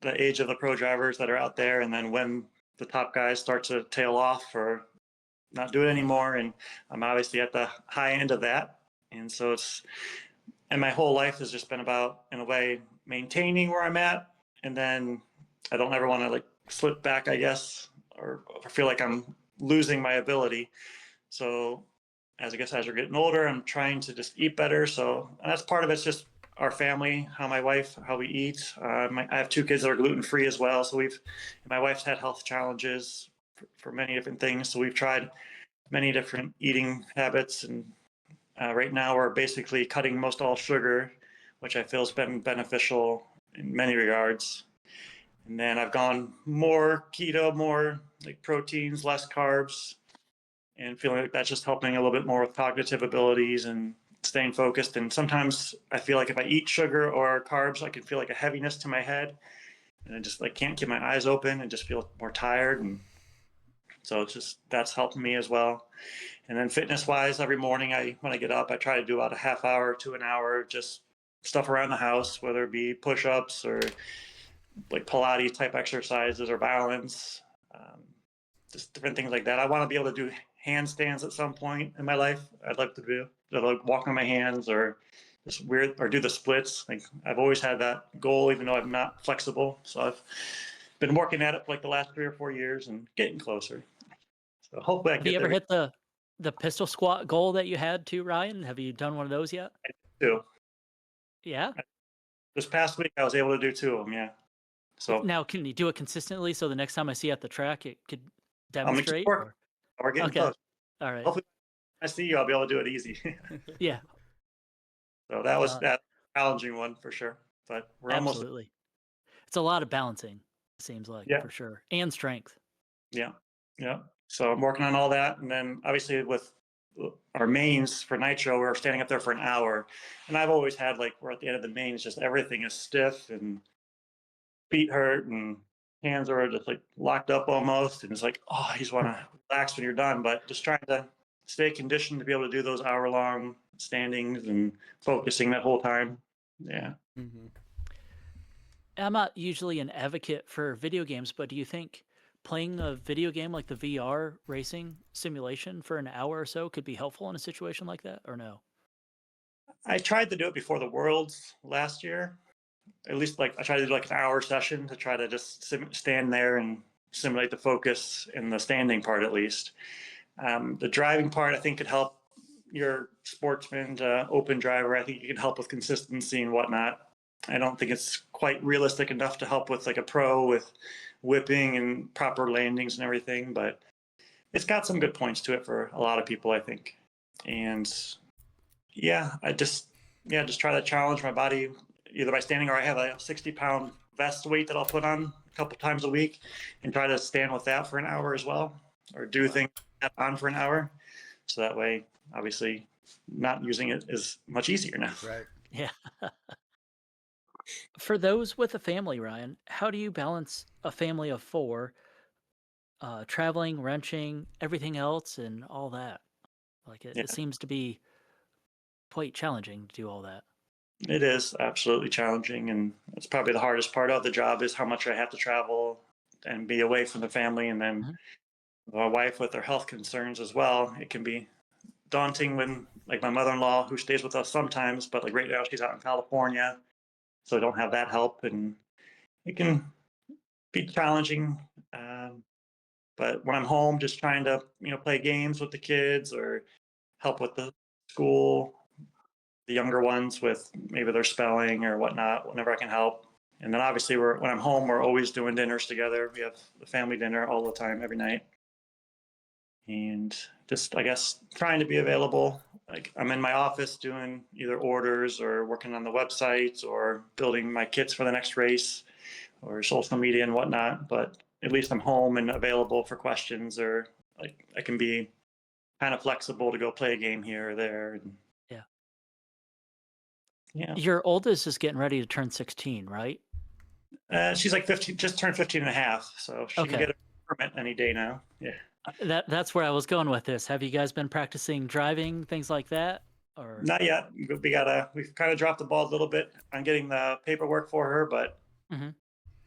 the age of the pro drivers that are out there, and then when the top guys start to tail off or not do it anymore, and I'm obviously at the high end of that, and so and my whole life has just been about, in a way, maintaining where I'm at, and then I don't ever want to like slip back, I guess, or feel like I'm losing my ability. So as we're getting older, I'm trying to just eat better. So and that's part of it's just our family, how we eat. I have 2 kids that are gluten free as well. So my wife's had health challenges for many different things. So we've tried many different eating habits, and right now we're basically cutting most all sugar, which I feel has been beneficial in many regards. And then I've gone more keto, more like proteins, less carbs, and feeling like that's just helping a little bit more with cognitive abilities and staying focused. And sometimes I feel like if I eat sugar or carbs, I can feel like a heaviness to my head, and I just like can't keep my eyes open and just feel more tired. And so it's just that's helping me as well. And then fitness wise, every morning when I get up, I try to do about a half hour to an hour, just stuff around the house, whether it be push-ups or like Pilates type exercises or balance, just different things like that. I want to be able to do handstands at some point in my life. I'd like to do like walk on my hands or just or do the splits. Like I've always had that goal, even though I'm not flexible. So I've been working at it for like the last 3 or 4 years and getting closer. So hopefully I Have get you ever there hit the pistol squat goal that you had too, Ryan? Have you done one of those yet? too. Yeah. This past week I was able to do 2 of them. Yeah. So Now, can you do it consistently so the next time I see you at the track, it could I'm gonna keep demonstrate? working. Or? We're getting Okay. close. All right. Hopefully I see you, I'll be able to do it easy. Yeah, So that was uh, that challenging one for sure. But we're almost there. absolutely. It's a lot of balancing, it seems like, Yeah. for sure, and strength. Yeah. Yeah. So I'm working on all that. And then obviously with our mains for nitro, we're standing up there for an hour. And I've always had like, we're at the end of the mains, just everything is stiff and feet hurt and hands are just like locked up almost. And it's like, oh, you just want to relax when you're done. But just trying to stay conditioned to be able to do those hour long standings and focusing that whole time. Yeah. Mm-hmm. I'm not usually an advocate for video games, but do you think playing a video game like the VR racing simulation for an hour or so could be helpful in a situation like that, or no? I tried to do it before the Worlds last year. At least like I tried to do like an hour session to try to just stand there and simulate the focus in the standing part at least. The driving part I think could help your sportsman open driver. I think it could help with consistency and whatnot. I don't think it's quite realistic enough to help with like a pro with whipping and proper landings and everything, but it's got some good points to it for a lot of people, I think. And yeah, just try to challenge my body either by standing, or I have a 60-pound vest weight that I'll put on a couple times a week and try to stand with that for an hour as well, or do things on for an hour. So that way, obviously, not using it is much easier now. Right. Yeah. For those with a family, Ryan, how do you balance a family of 4, traveling, wrenching, everything else, and all that? Like it Yeah, seems to be quite challenging to do all that. it is absolutely challenging, and it's probably the hardest part of the job is how much I have to travel and be away from the family, and then Mhm. my wife with her health concerns as well. It can be daunting when, like, my mother-in-law who stays with us sometimes, but like right now she's out in California, so I don't have that help, and it can be challenging. Um, but when I'm home, just trying to play games with the kids or help with the school, the younger ones with maybe their spelling or whatnot, whenever I can help. And then obviously when I'm home, we're always doing dinners together. We have the family dinner all the time, every night. And just, I guess, trying to be available. Like I'm in my office doing either orders or working on the websites or building my kits for the next race or social media and whatnot. But at least I'm home and available for questions, or like I can be kind of flexible to go play a game here or there. And Yeah. yeah. Your oldest is getting ready to turn 16, right? She's like 15, just turned 15 and a half. So she can Okay. get a permit any day now. Yeah. That's where I was going with this. Have you guys been practicing driving, things like that? Or Not yet. We've kind of dropped the ball a little bit on getting the paperwork for her, but Mhm.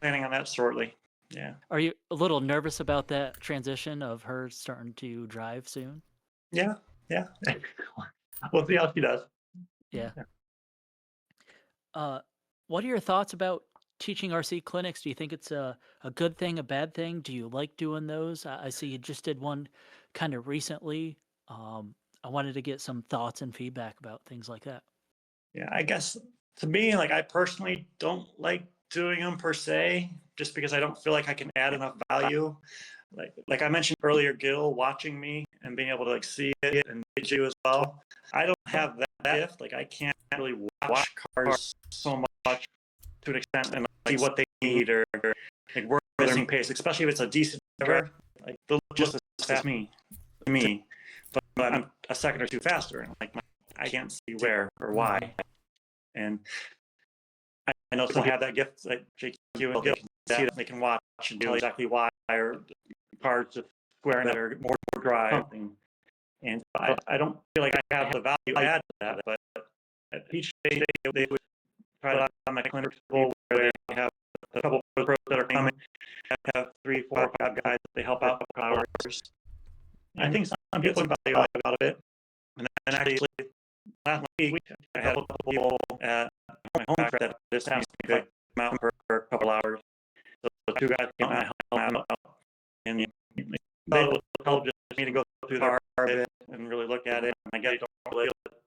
planning on that shortly. Yeah. Are you a little nervous about that transition of her starting to drive soon? Yeah. Yeah. We'll see how she does. Yeah. What are your thoughts about teaching RC clinics? Do you think it's a good thing, a bad thing? Do you like doing those? I see you just did one kind of recently. I wanted to get some thoughts and feedback about things like that. Yeah. I guess to me, like I personally don't like doing them per se, just because I don't feel like I can add enough value. Like I mentioned earlier, Gil watching me and being able to like see it and get you as well. I don't have that gift. Like I can't really watch cars so much to an extent and like, see what they need or like where they're missing pace, especially if it's a decent driver. Like they'll look just as fast as me, but I'm a second or two faster, and like I can't see where or why. And I know some have that gift, like JQ and Gil, can see that they can watch and tell exactly why, or cars just squaring that are more drive. And I don't feel like I have the value add to that, but at each day they would try to on my clinic where they have a couple of pros that are coming, have 3, 4, 5 guys that they help out for hours. I think some people value out of it. And then actually last week I had a couple people at my home track that just asked me to come out for a couple hours. So the 2 guys came out and helped out, and they would help just me to go through the car a bit and really look at it. And I guess don't really feel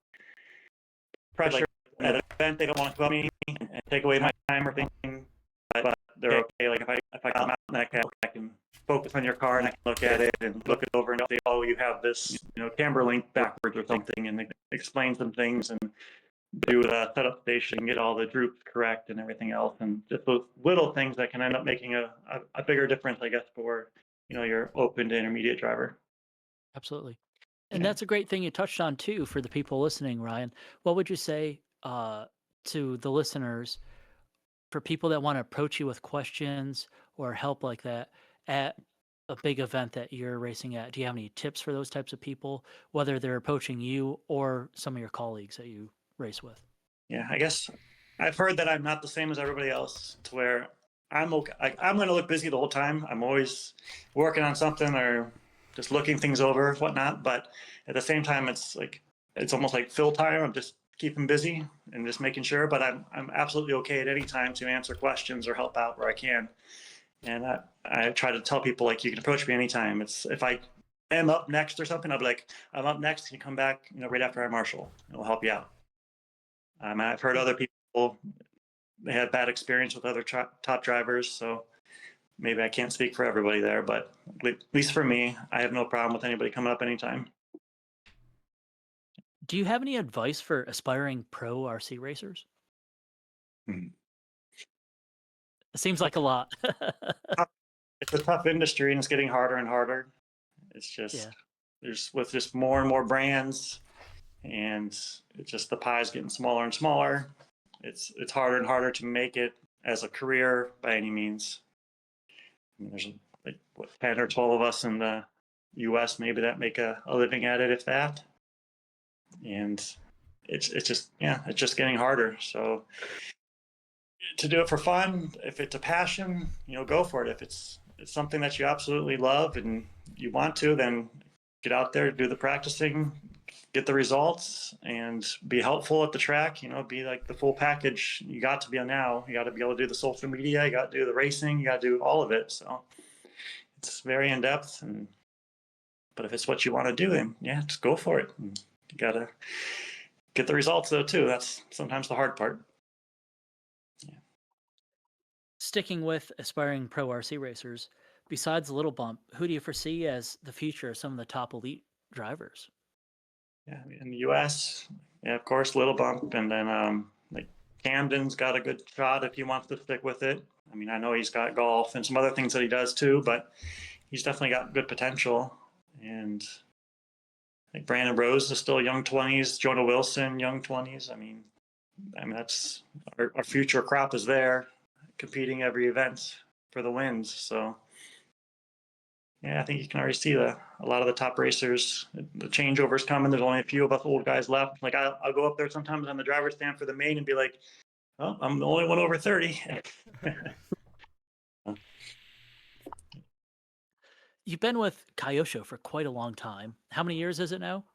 pressure at an event. They don't want to come me and take away my time or anything, but they're okay. Like if I come out and I can focus on your car and I can look at it and look it over and say, oh, you have this, camber link backwards or something, and explain some things and do the setup station, get all the droops correct and everything else, and just those little things that can end up making a bigger difference, I guess, for your open to intermediate driver. Absolutely. And Yeah. that's a great thing you touched on too for the people listening, Ryan. What would you say to the listeners for people that want to approach you with questions or help like that at a big event that you're racing at? Do you have any tips for those types of people, whether they're approaching you or some of your colleagues that you race with? Yeah, I guess I've heard that I'm not the same as everybody else, to where I'm okay. I'm going to look busy the whole time. I'm always working on something or just looking things over, whatnot. But at the same time, it's almost like fill time. I'm just keeping busy and just making sure. But I'm absolutely okay at any time to answer questions or help out where I can. And I try to tell people, like, you can approach me anytime. It's if I am up next or something, I'll be like, I'm up next. Can you come back, right after I marshal, and we'll help you out. I've heard other people, they had bad experience with other top drivers, so maybe I can't speak for everybody there, but at least for me, I have no problem with anybody coming up anytime. Do you have any advice for aspiring pro RC racers? Hmm. It seems like a lot. It's a tough industry and it's getting harder and harder. It's just there's with just more and more brands, and it's just the pie's getting smaller and smaller. It's harder and harder to make it as a career by any means. I mean, there's like 10 or 12 of us in the U.S. maybe that make a living at it, if that. And it's just getting harder. So to do it for fun, if it's a passion, go for it. If it's something that you absolutely love and you want to, then get out there, do the practicing, get the results, and be helpful at the track. Be like the full package. You got to be now. You got to be able to do the social media. You got to do the racing. You got to do all of it. So it's very in depth. But if it's what you want to do, then just go for it. And you gotta get the results though too. That's sometimes the hard part. Sticking with aspiring pro RC racers, besides Little Bump, who do you foresee as the future of some of the top elite drivers? Yeah, I mean, in the U.S., yeah, of course, Little Bump, and then like Camden's got a good shot if he wants to stick with it. I mean, I know he's got golf and some other things that he does too, but he's definitely got good potential. And I think Brandon Rose is still young 20s, Jonah Wilson, young 20s. I mean that's our future crop is there, competing every event for the wins. So yeah, I think you can already see a lot of the top racers. The changeover's coming. There's only a few of us old guys left. Like I'll go up there sometimes on the driver's stand for the main and be like, "Oh, I'm the only one over 30." You've been with Kyosho for quite a long time. How many years is it now?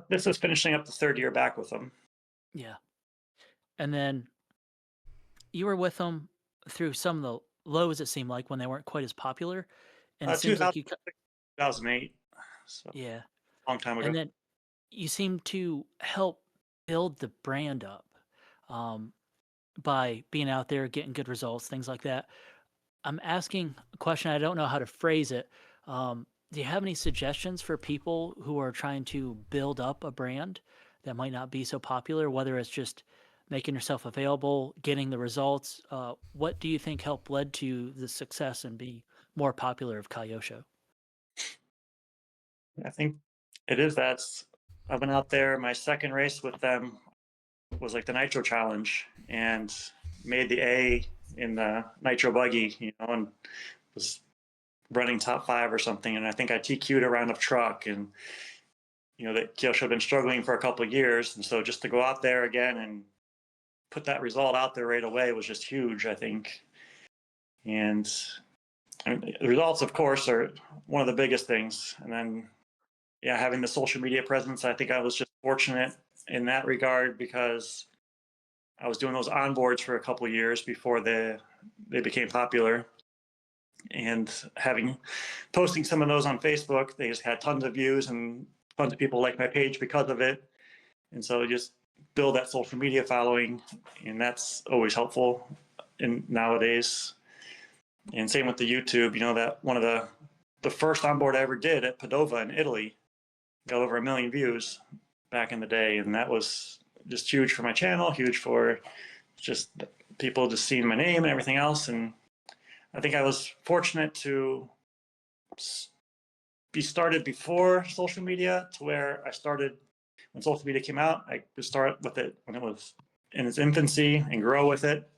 This is finishing up the third year back with them. Yeah. And then you were with them through some of the lows, it seemed like, when they weren't quite as popular. And it seems like you, 2008, so yeah. a long time ago. And then you seem to help build the brand up by being out there, getting good results, things like that. I'm asking a question. I don't know how to phrase it. Do you have any suggestions for people who are trying to build up a brand that might not be so popular, whether it's just making yourself available, getting the results? What do you think helped led to the success and be more popular of Kyosho? I think it is that. I've been out there. My second race with them was like the Nitro Challenge, and made the A in the Nitro Buggy, and was running top 5 or something. And I think I TQ'd a round of truck, and that Kyosho had been struggling for a couple of years, and so just to go out there again and put that result out there right away was just huge, I think. And I mean, the results, of course, are one of the biggest things. And then, yeah, having the social media presence, I think I was just fortunate in that regard, because I was doing those onboards for a couple of years before they became popular. And posting some of those on Facebook, they just had tons of views and tons of people liked my page because of it. And so just build that social media following, and that's always helpful nowadays. And same with the YouTube, that one of the first onboard I ever did at Padova in Italy got over 1 million views back in the day. And that was just huge for my channel, huge for just people just seeing my name and everything else. And I think I was fortunate to be started before social media, to where I started when social media came out. I could start with it when it was in its infancy and grow with it.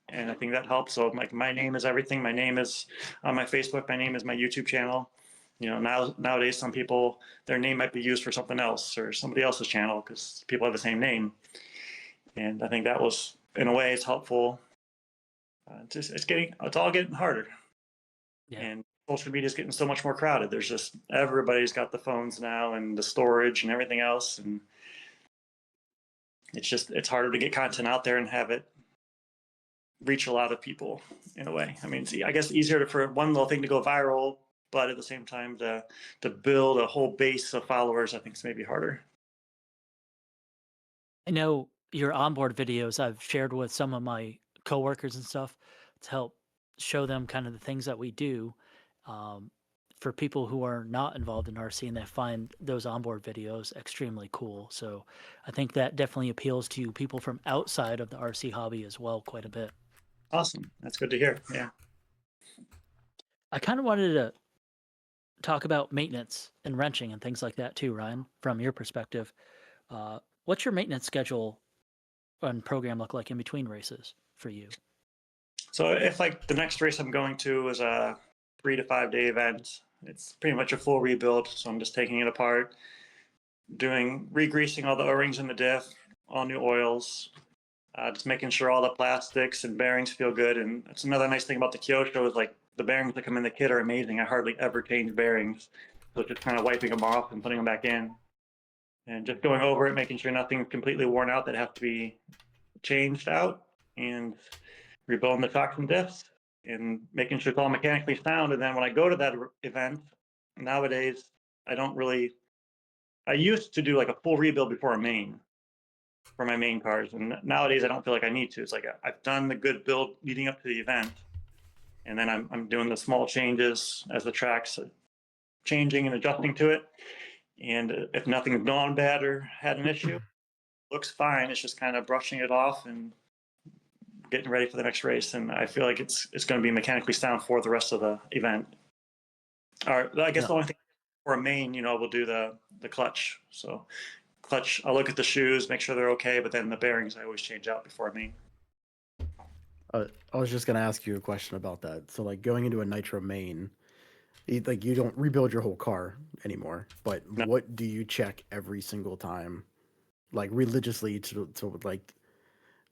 And I think that helps. So like my name is everything. My name is on my Facebook. My name is my YouTube channel. Nowadays, some people, their name might be used for something else or somebody else's channel because people have the same name. And I think that was, in a way, it's helpful. It's all getting harder. Yeah. And social media is getting so much more crowded. There's just, everybody's got the phones now and the storage and everything else. And it's harder to get content out there and have it reach a lot of people in a way. I mean, I guess easier for one little thing to go viral, but at the same time to build a whole base of followers, I think is maybe harder. I know your onboard videos I've shared with some of my coworkers and stuff to help show them kind of the things that we do. For people who are not involved in RC and they find those onboard videos extremely cool. So I think that definitely appeals to people from outside of the RC hobby as well, quite a bit. Awesome. That's good to hear. Yeah. I kind of wanted to talk about maintenance and wrenching and things like that too, Ryan, from your perspective. What's your maintenance schedule and program look like in between races for you? So if like the next race I'm going to is a 3 to 5 day event, it's pretty much a full rebuild. So I'm just taking it apart, re-greasing all the O-rings in the diff, all new oils, just making sure all the plastics and bearings feel good. And that's another nice thing about the Kyosho is like the bearings that come in the kit are amazing. I hardly ever change bearings. So just kind of wiping them off and putting them back in. And just going over it, making sure nothing's completely worn out that have to be changed out, and rebuilding the shocks and diffs, and making sure it's all mechanically sound. And then when I go to that event, nowadays, I used to do like a full rebuild before a main. for my main cars. And nowadays, I don't feel like I need to. It's like I've done the good build leading up to the event, and then I'm doing the small changes as the track's changing and adjusting to it. And if nothing's gone bad or had an issue, looks fine. It's just kind of brushing it off and getting ready for the next race. And I feel like it's going to be mechanically sound for the rest of the event. Or I guess Yeah. the only thing for a main, we'll do the clutch. So clutch, I'll look at the shoes, make sure they're okay, but then the bearings I always change out before a main. I was just gonna ask you a question about that. So, like, going into a nitro main, you don't rebuild your whole car anymore. But No. what do you check every single time, like religiously, to like,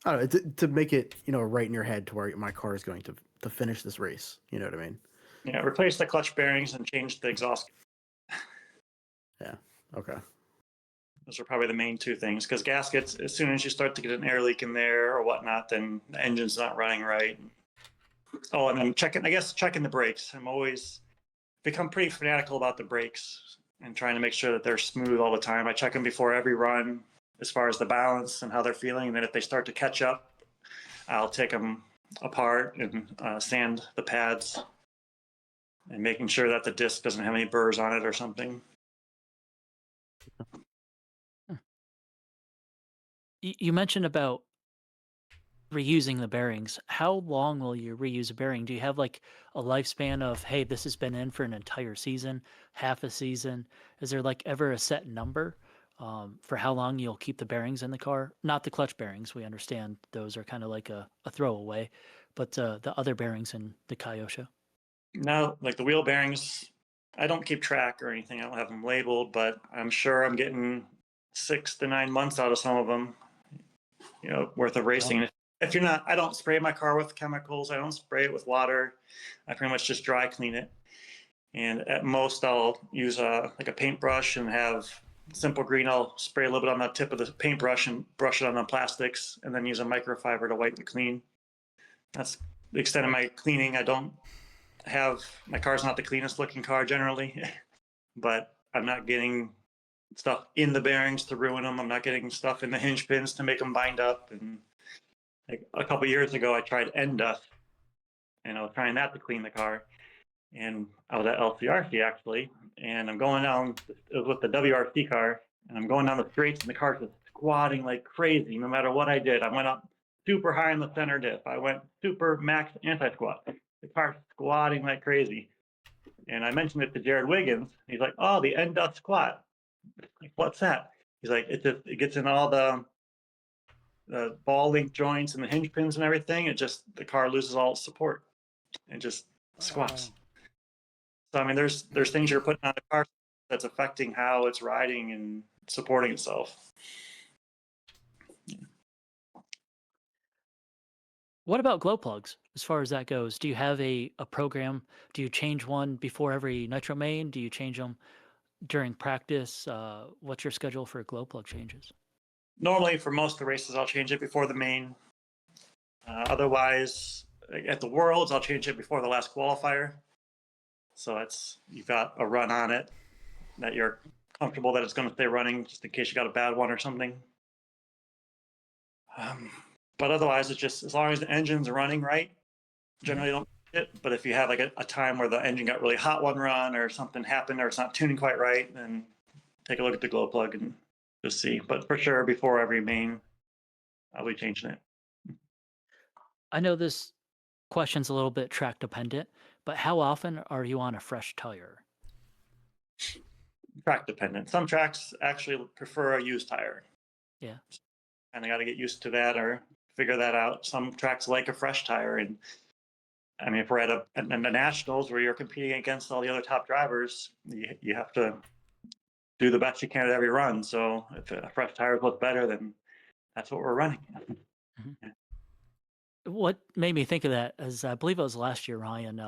I don't know, to make it right in your head to where my car is going to finish this race. You know what I mean? Yeah, replace the clutch bearings and change the exhaust. Yeah. Okay. Those are probably the main two things, because gaskets, as soon as you start to get an air leak in there or whatnot, then the engine's not running right. Oh, and then checking the brakes. I'm always become pretty fanatical about the brakes and trying to make sure that they're smooth all the time. I check them before every run as far as the balance and how they're feeling. And then if they start to catch up, I'll take them apart and sand the pads and making sure that the disc doesn't have any burrs on it or something. You mentioned about reusing the bearings. How long will you reuse a bearing? Do you have like a lifespan of, hey, this has been in for an entire season, half a season? Is there like ever a set number for how long you'll keep the bearings in the car? Not the clutch bearings. We understand those are kind of like a throwaway, but the other bearings in the Kyosho. Now, like the wheel bearings, I don't keep track or anything. I don't have them labeled, but I'm sure I'm getting 6 to 9 months out of some of them, worth of racing. If you're not, I don't spray my car with chemicals. I don't spray it with water. I pretty much just dry clean it. And at most, I'll use a paintbrush and have simple green. I'll spray a little bit on the tip of the paintbrush and brush it on the plastics, and then use a microfiber to wipe it clean. That's the extent of my cleaning. I don't have, my car's not the cleanest looking car generally, but I'm not getting stuff in the bearings to ruin them. I'm not getting stuff in the hinge pins to make them bind up. And like a couple years ago, I tried N Dust, and I was trying that to clean the car. And I was at LCRC actually, and I'm going down. It was with the WRC car, and I'm going down the straights, and the car's just squatting like crazy. No matter what I did, I went up super high in the center diff. I went super max anti-squat. The car's squatting like crazy. And I mentioned it to Jared Wiggins. He's like, "Oh, the N Dust squat. Like, what's that?" He's like, "It gets in all the ball link joints and the hinge pins and everything. It just, the car loses all its support and just squats." So I mean, there's things you're putting on the car that's affecting how it's riding and supporting itself. What about glow plugs as far as that goes? Do you have a program? Do you change one before every nitro main? Do you change them during practice? What's your schedule for glow plug changes? Normally, for most of the races, I'll change it before the main. Otherwise, at the Worlds, I'll change it before the last qualifier. So you've got a run on it that you're comfortable that it's going to stay running, just in case you got a bad one or something. But otherwise, it's just as long as the engine's running right, generally don't it. But if you have like a time where the engine got really hot one run or something happened or it's not tuning quite right, then take a look at the glow plug and just see. But for sure, before every main, I'll be changing it. I know this question's a little bit track dependent, but how often are you on a fresh tire? Track dependent. Some tracks actually prefer a used tire. Yeah. And I got to get used to that or figure that out. Some tracks like a fresh tire. And I mean, if we're at the nationals where you're competing against all the other top drivers, you have to do the best you can at every run. So if a fresh tire looks better, then that's what we're running. What made me think of that is I believe it was last year, Ryan.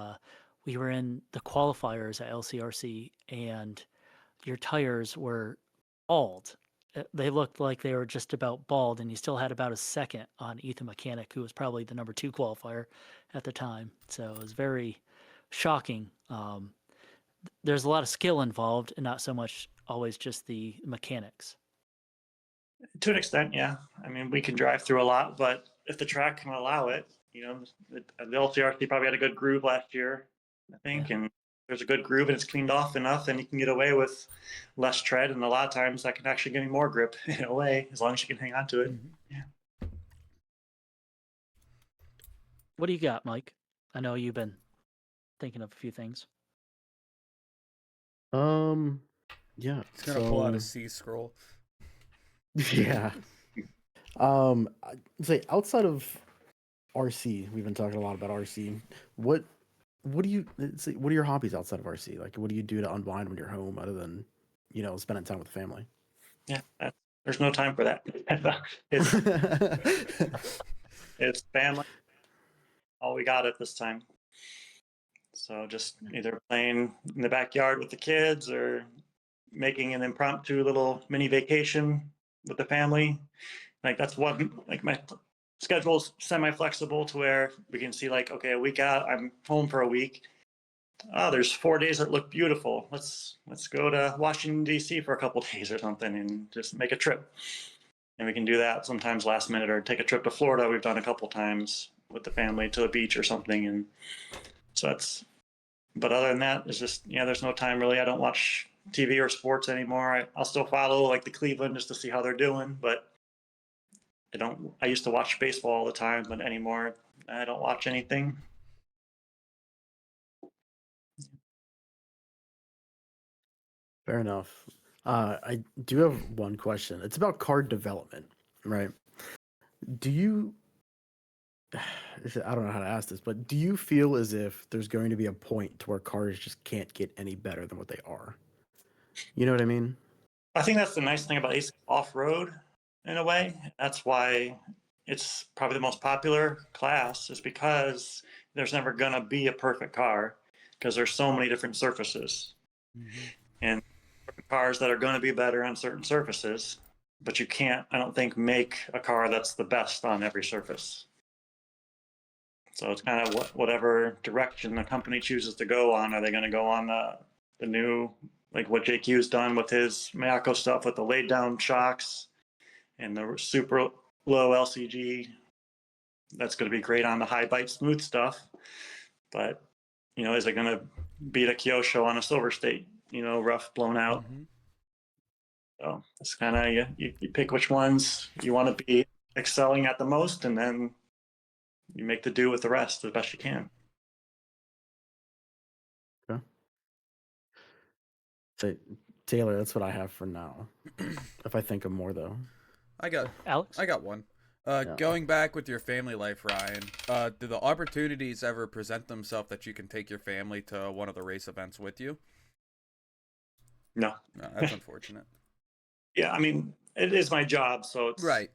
We were in the qualifiers at LCRC, and your tires were bald. They looked like they were just about bald, and you still had about a second on Ethan Mechanic, who was probably the number 2 qualifier at the time. So it was very shocking. There's a lot of skill involved, and not so much always just the mechanics. To an extent, yeah. I mean, we can drive through a lot, but if the track can allow it, the LCRC probably had a good groove last year, I think, and there's a good groove and it's cleaned off enough, and you can get away with less tread, and a lot of times that can actually give you more grip in a way, as long as you can hang on to it. Mhm. Yeah. What do you got, Mike? I know you've been thinking of a few things. Yeah. He's gonna pull out So a C scroll. yeah. I'd say outside of RC, we've been talking a lot about RC. What do you let's see, what are your hobbies outside of RC? Like, what do you do to unwind when you're home, other than spending time with the family? Yeah, there's no time for that. it's it's family, all we got at this time. So just either playing in the backyard with the kids or making an impromptu little mini vacation with the family. Like that's one, like my schedule's semi-flexible to where we can see like, okay, a week out, I'm home for a week. Oh, there's 4 days that look beautiful. Let's go to Washington D.C. for a couple days or something and just make a trip. And we can do that sometimes last minute, or take a trip to Florida. We've done a couple times with the family to the beach or something. And so but other than that, it's just, there's no time really. I don't watch TV or sports anymore. I'll still follow like the Cleveland just to see how they're doing, but I used to watch baseball all the time, but anymore I don't watch anything. Fair enough. I do have one question. It's about card development, right? Do you I don't know how to ask this, but do you feel as if there's going to be a point to where cars just can't get any better than what they are? You know what I mean? I think that's the nice thing about Ace off-road in a way. That's why it's probably the most popular class, is because there's never gonna be a perfect car because there's so many different surfaces. Mhm. And cars that are going to be better on certain surfaces, but you can't, I don't think, make a car that's the best on every surface. So it's kind of whatever direction the company chooses to go on. Are they going to go on the new, like what JQ's done with his Miyako stuff with the laid down shocks and the super low LCG? That's going to be great on the high bite smooth stuff. But, is it going to beat a Kyosho on a Silver State, rough, blown out? Mhm. So it's kind of, you pick which ones you want to be excelling at the most, and then you make the do with the rest as best you can. Okay. So Taylor, that's what I have for now. If I think of more though. I got Alex? one. Yeah. Going back with your family life, Ryan, do the opportunities ever present themselves that you can take your family to one of the race events with you? No. No, that's unfortunate. Yeah, I mean, it is my job, so Right.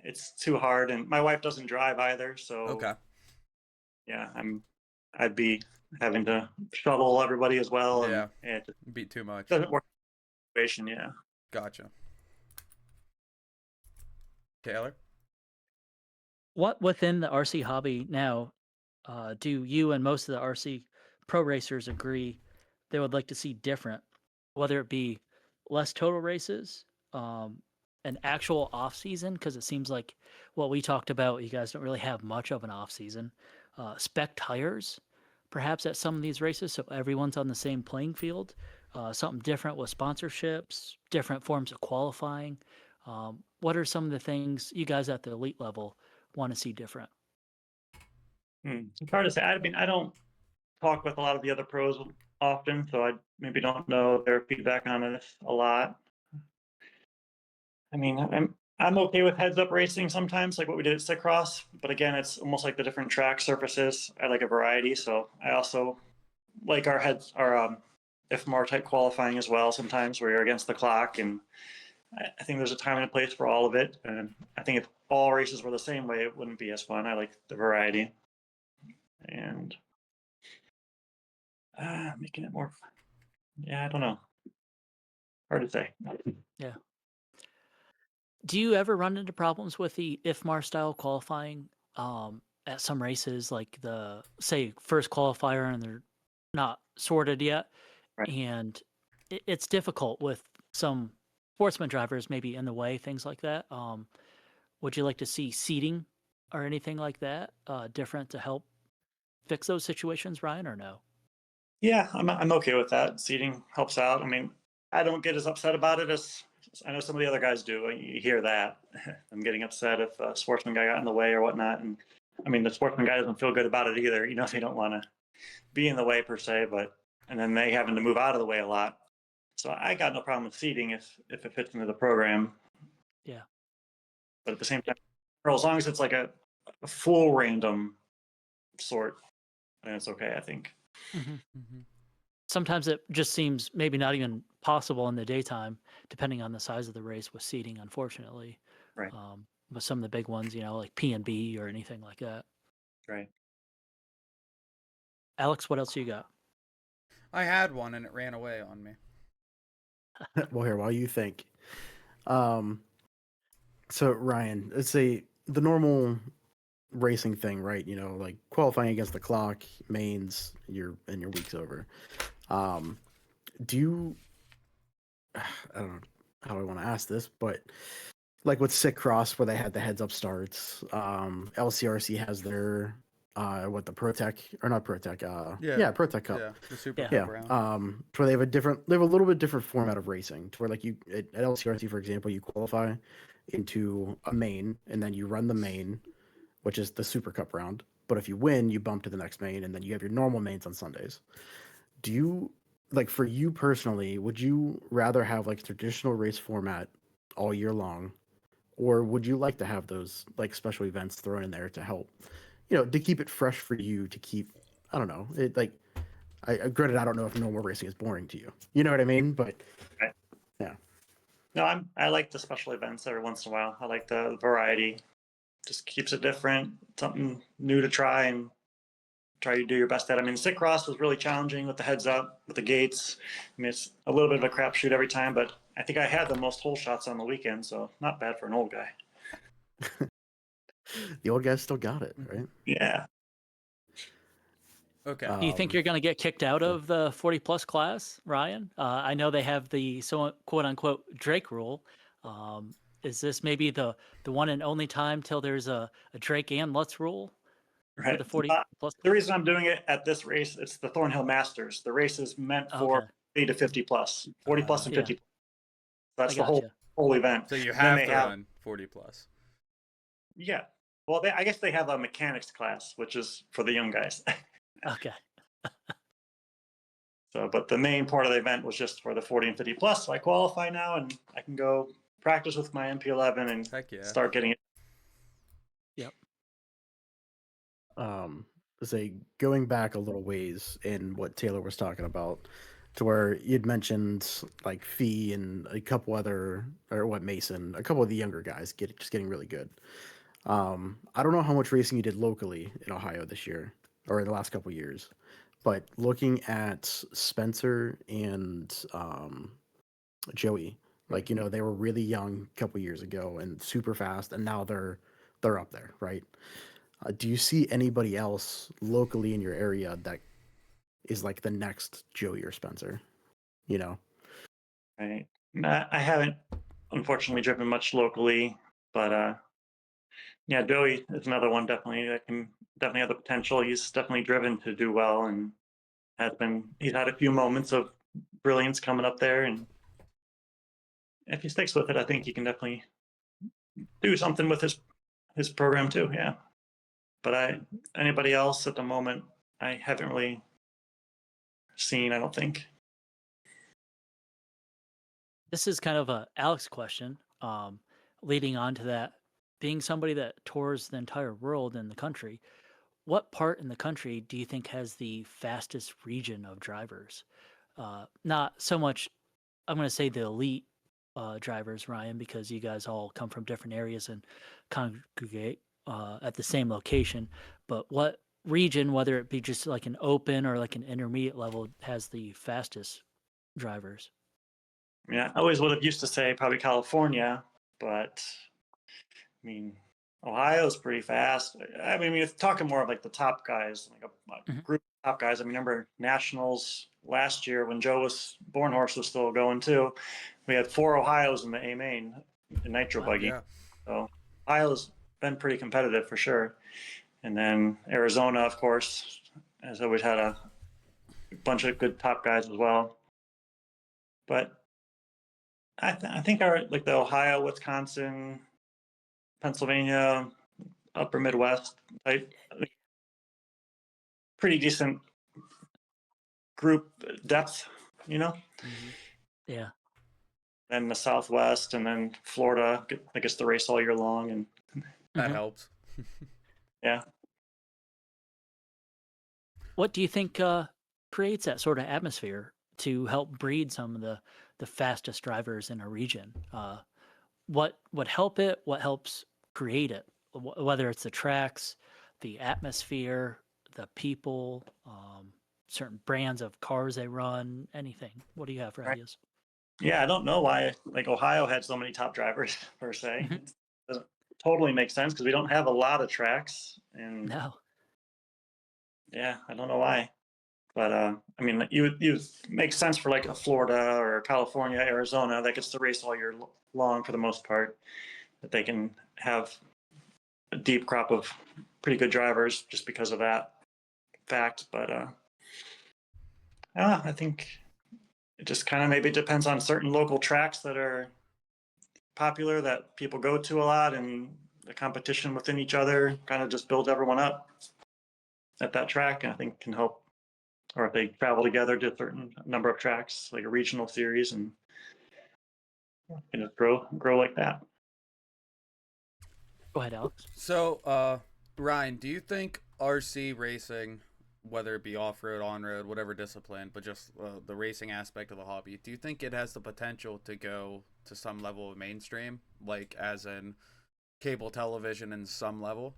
it's too hard, and my wife doesn't drive either, so Okay. yeah, I'd be having to shuttle everybody as well, Yeah. and it just Beat too much. doesn't work. Situation, yeah. Gotcha. Taylor? What within the RC hobby now do you and most of the RC pro racers agree they would like to see different, whether it be less total races, an actual off season, because it seems like what we talked about, you guys don't really have much of an off season, spec tires, perhaps at some of these races, so everyone's on the same playing field, something different with sponsorships, different forms of qualifying. What are some of the things you guys at the elite level want to see different? It's hard to say. I mean, I don't talk with a lot of the other pros often, so I maybe don't know their feedback on this a lot. I mean, I'm okay with heads up racing sometimes, like what we did at Cycross. But again, it's almost like the different track surfaces. I like a variety, so I also like our IFMAR type qualifying as well. Sometimes where you're against the clock, and I think there's a time and a place for all of it. And I think if all races were the same way, it wouldn't be as fun. I like the variety, and making it more fun. Yeah, I don't know. Hard to say. Yeah. Do you ever run into problems with the IFMAR style qualifying at some races, like the say first qualifier and they're not sorted yet, Right. and it's difficult with some sportsman drivers maybe in the way, things like that. Would you like to see seating or anything like that different to help fix those situations, Ryan, or no? Yeah, I'm okay with that. Seating helps out. I mean, I don't get as upset about it as I know some of the other guys do. You hear that. I'm getting upset if a sportsman guy got in the way or whatnot. And I mean, the sportsman guy doesn't feel good about it either. You know, they don't want to be in the way per se, but and then they having to move out of the way a lot. So I got no problem with seating if it fits into the program. Yeah. But at the same time, or as long as it's like a full random sort, then it's okay, I think. Sometimes it just seems maybe not even possible in the daytime, depending on the size of the race with seating, unfortunately. Right. With some of the big ones, like P&B or anything like that. Right. Alex, what else you got? I had one and it ran away on me. Well, here, while you think. So Ryan, let's say the normal racing thing, right? Like qualifying against the clock, mains, your week's over. Do you? I don't know how I want to ask this, but like with Sick Cross, where they had the heads up starts, LCRC has their the Pro Tech or not Pro Tech, Pro Tech Cup. Yeah, the Super Yeah. Cup round. Where they have a little bit different format of racing, to where like you at LCRC, for example, you qualify into a main and then you run the main, which is the Super Cup round. But if you win, you bump to the next main, and then you have your normal mains on Sundays. Do you, like, for you personally, would you rather have like traditional race format all year long, or would you like to have those like special events thrown in there to help, to keep it fresh for you, to keep, I don't know, it like, granted, I don't know if normal racing is boring to you. You know what I mean? But Right. yeah. No, I like the special events every once in a while. I like the variety. Just keeps it different, something new to try and try to do your best at. I mean, Sick Cross was really challenging with the heads up, with the gates. I mean, it's a little bit of a crapshoot every time, but I think I had the most hole shots on the weekend, so not bad for an old guy. The old guys still got it, right? Yeah. Okay. Do you think you're going to get kicked out of the 40 plus class, Ryan? I know they have the quote unquote Drake rule. Is this maybe the one and only time till there's a Drake and Lutz rule for Right. the 40 plus? The reason I'm doing it at this race, it's the Thornhill Masters. The race is meant for Okay. 40 to 50 plus, 40 plus and Yeah. 50 plus. That's I the gotcha. whole event. So you Then have they to have, run 40 plus. yeah. Well, I guess they have a mechanics class, which is for the young guys. Okay. So, but the main part of the event was just for the 40 and 50 plus. So I qualify now, and I can go practice with my MP11 and Heck yeah. start getting it. Yep. Say going back a little ways in what Taylor was talking about, to where you'd mentioned like Fee and a couple other, or what, Mason, a couple of the younger guys just getting really good. I don't know how much racing you did locally in Ohio this year or in the last couple of years, but looking at Spencer and Joey, like, they were really young a couple years ago and super fast, and now they're up there, right? Do you see anybody else locally in your area that is like the next Joey or Spencer? Right. I haven't, unfortunately, driven much locally, but yeah, Joey is another one definitely that can definitely have the potential. He's definitely driven to do well and he's had a few moments of brilliance coming up there, and if he sticks with it, I think he can definitely do something with his program too. Yeah. But anybody else at the moment, I haven't really seen, I don't think. This is kind of a Alex question. Leading on to that, being somebody that tours the entire world and the country, what part in the country do you think has the fastest region of drivers? Not so much, I'm going to say the elite drivers, Ryan, because you guys all come from different areas and congregate at the same location. But what region, whether it be just like an open or like an intermediate level, has the fastest drivers? I mean, I always would have used to say probably California, but I mean, Ohio's pretty fast. I mean, it's talking more of like the top guys, like a Mhm. group of top guys. I mean, remember Nationals last year when Bornhorse was still going too. we had 4 Ohio's in the A main in nitro Wow. buggy. Yeah. So Ohio's been pretty competitive for sure. And then Arizona, of course, has always had a bunch of good top guys as well. But I think our like the Ohio, Wisconsin, Pennsylvania, Upper Midwest type, pretty decent group depth, you know. Mm-hmm. Yeah. Then the Southwest, and then Florida. I guess the race all year long, and That Mhm. helps. yeah. What do you think creates that sort of atmosphere to help breed some of the fastest drivers in a region? What would help it? What helps create it? Whether it's the tracks, the atmosphere, the people, certain brands of cars they run, anything. What do you have for Right. ideas? Yeah, I don't know why like Ohio had so many top drivers per se. Mhm. It doesn't totally make sense because we don't have a lot of tracks, and No. yeah, I don't know why. But I mean, like, you make sense for like a Florida or California, Arizona that gets to race all year long for the most part. That they can have a deep crop of pretty good drivers just because of that fact. But I think it just kind of maybe depends on certain local tracks that are popular that people go to a lot, and the competition within each other kind of just builds everyone up at that track, and I think can help. Or if they travel together to a certain number of tracks, like a regional series, and just grow like that. Go ahead, Alex. So, Ryan, do you think RC racing, whether it be off road, on road, whatever discipline, but just the racing aspect of the hobby, do you think it has the potential to go to some level of mainstream, like as in cable television in some level?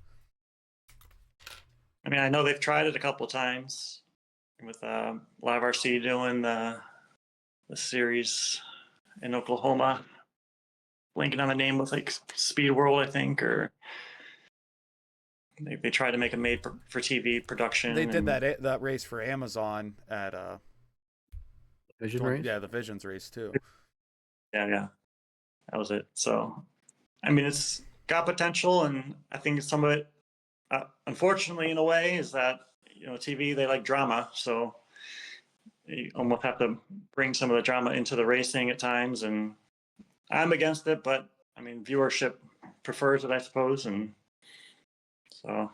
I mean, I know they've tried it a couple of times with Live RC doing the series in Oklahoma. Blanking on the name with like Speed World, I think, or they tried to make a made for TV production. They did and, that race for Amazon at Vision race. yeah, the Visions race too. yeah, that was it. So, I mean, it's got potential, and I think some of it, unfortunately, in a way, is that TV they like drama, so you almost have to bring some of the drama into the racing at times. And I'm against it, but I mean, viewership prefers it, I suppose, and so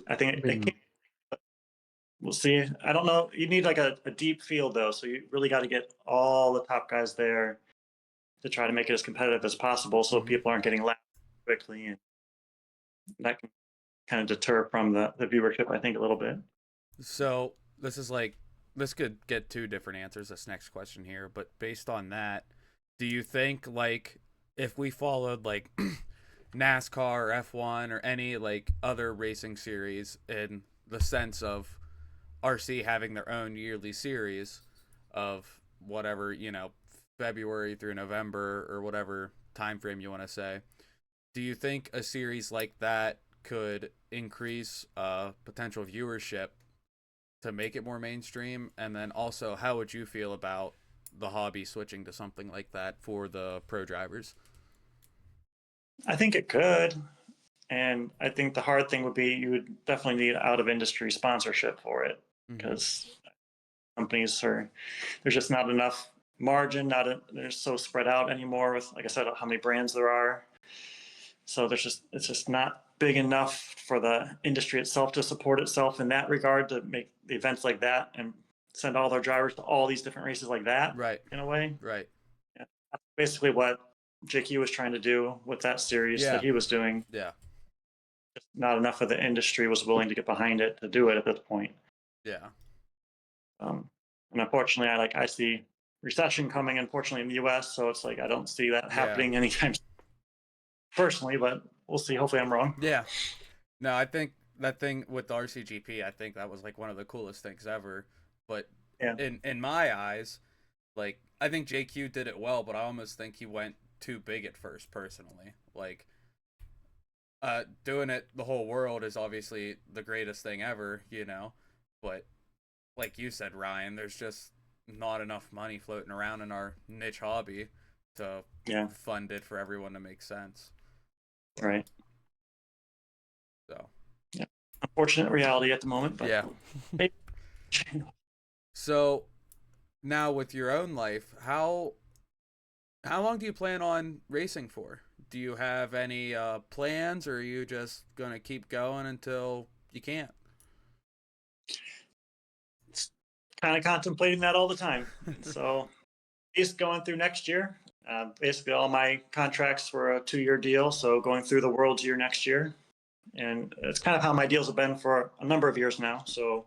I think I mean, we'll see. I don't know. You need like a deep field though, so you really got to get all the top guys there to try to make it as competitive as possible, so Mhm. people aren't getting lapped quickly, and that can kind of deter from the viewership, I think, a little bit. So this could get two different answers. This next question here, but based on that, do you think like if we followed like NASCAR or F1 or any like other racing series in the sense of RC having their own yearly series of whatever, February through November or whatever time frame you want to say, do you think a series like that could increase potential viewership to make it more mainstream? And then also, how would you feel about the hobby switching to something like that for the pro drivers? I think it could. And I think the hard thing would be you would definitely need out of industry sponsorship for it, Mm-hmm. because companies there's just not enough margin, they're so spread out anymore with, like I said, how many brands there are. So it's just not big enough for the industry itself to support itself in that regard, to make the events like that and send all their drivers to all these different races like that, Right. in a way. Right. Yeah. That's basically what JQ was trying to do with that series Yeah. that he was doing. Yeah. Just not enough of the industry was willing to get behind it to do it at this point. Yeah. And unfortunately, I see recession coming, unfortunately, in the U.S. So it's like I don't see that happening anytime soon, personally, but we'll see. Hopefully, I'm wrong. Yeah. No, I think that thing with the RCGP, I think that was like one of the coolest things ever. But Yeah. in my eyes, like I think JQ did it well, but I almost think he went too big at first, personally. Like doing it the whole world is obviously the greatest thing ever, but like you said, Ryan, there's just not enough money floating around in our niche hobby to Yeah. fund it for everyone to make sense. Right. So Yeah. Unfortunate reality at the moment, but yeah. maybe. So now with your own life, how long do you plan on racing for? Do you have any plans, or are you just gonna keep going until you can't? Kind of contemplating that all the time. So, just going through next year. Basically, all my contracts were a 2-year deal, so going through the World's Year next year, and it's kind of how my deals have been for a number of years now. So,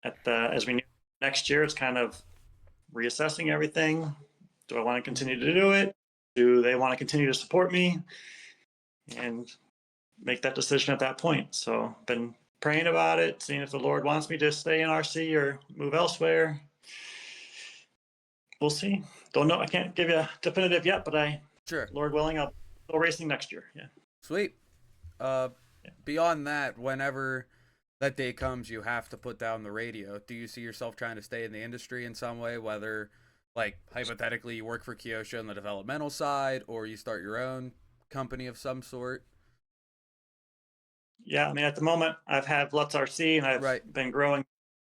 as we near next year, it's kind of reassessing everything. Do I want to continue to do it? Do they want to continue to support me? And make that decision at that point. So, been praying about it, seeing if the Lord wants me to stay in RC or move elsewhere. We'll see. Don't know. I can't give you a definitive yet, but Sure. Lord willing, I'll go racing next year. Yeah. Sweet. Uh, Beyond that, whenever that day comes, you have to put down the radio. Do you see yourself trying to stay in the industry in some way, whether, like, hypothetically, you work for Kyosho on the developmental side, or you start your own company of some sort? Yeah. I mean, at the moment, I've had Lutz RC and I've Right. been growing.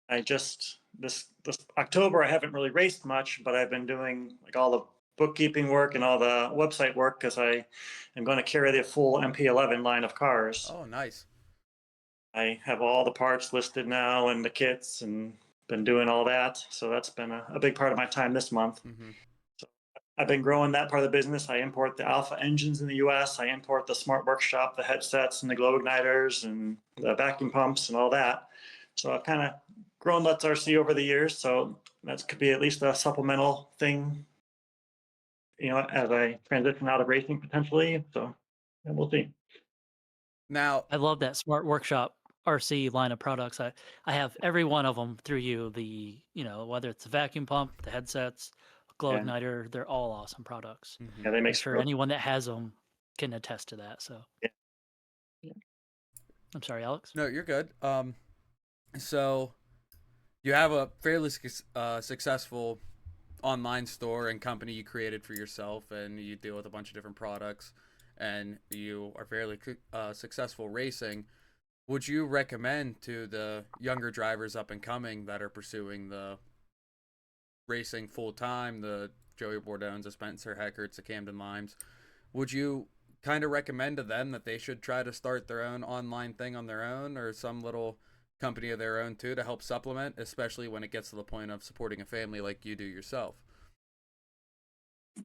I just this October I haven't really raced much, but I've been doing like all the bookkeeping work and all the website work because I am going to carry the full MP11 line of cars. Oh, nice. I have all the parts listed now and the kits and been doing all that. So that's been a big part of my time this month. Mm-hmm. So I've been growing that part of the business. I import the Alpha engines in the US. I import the Smart Workshop, the headsets and the glow igniters and the vacuum pumps and all that. So I've kind of grown Let's RC over the years. So that could be at least a supplemental thing, as I transition out of racing potentially. So and we'll see. Now, I love that Smart Workshop RC line of products. I have every one of them through you. Whether it's the vacuum pump, the headsets, glow Yeah, igniter, they're all awesome products. mhm. yeah, they make I'm sure sure. anyone that has them can attest to that. So Yeah. Yeah. I'm sorry, Alex. No, you're good. So you have a fairly successful online store and company you created for yourself, and you deal with a bunch of different products, and you are fairly successful racing. Would you recommend to the younger drivers up and coming that are pursuing the racing full time, the Joey Bourdons, the Spencer Heckerts, the Camden Limes, would you kind of recommend to them that they should try to start their own online thing on their own, or some little company of their own too, to help supplement, especially when it gets to the point of supporting a family like you do yourself?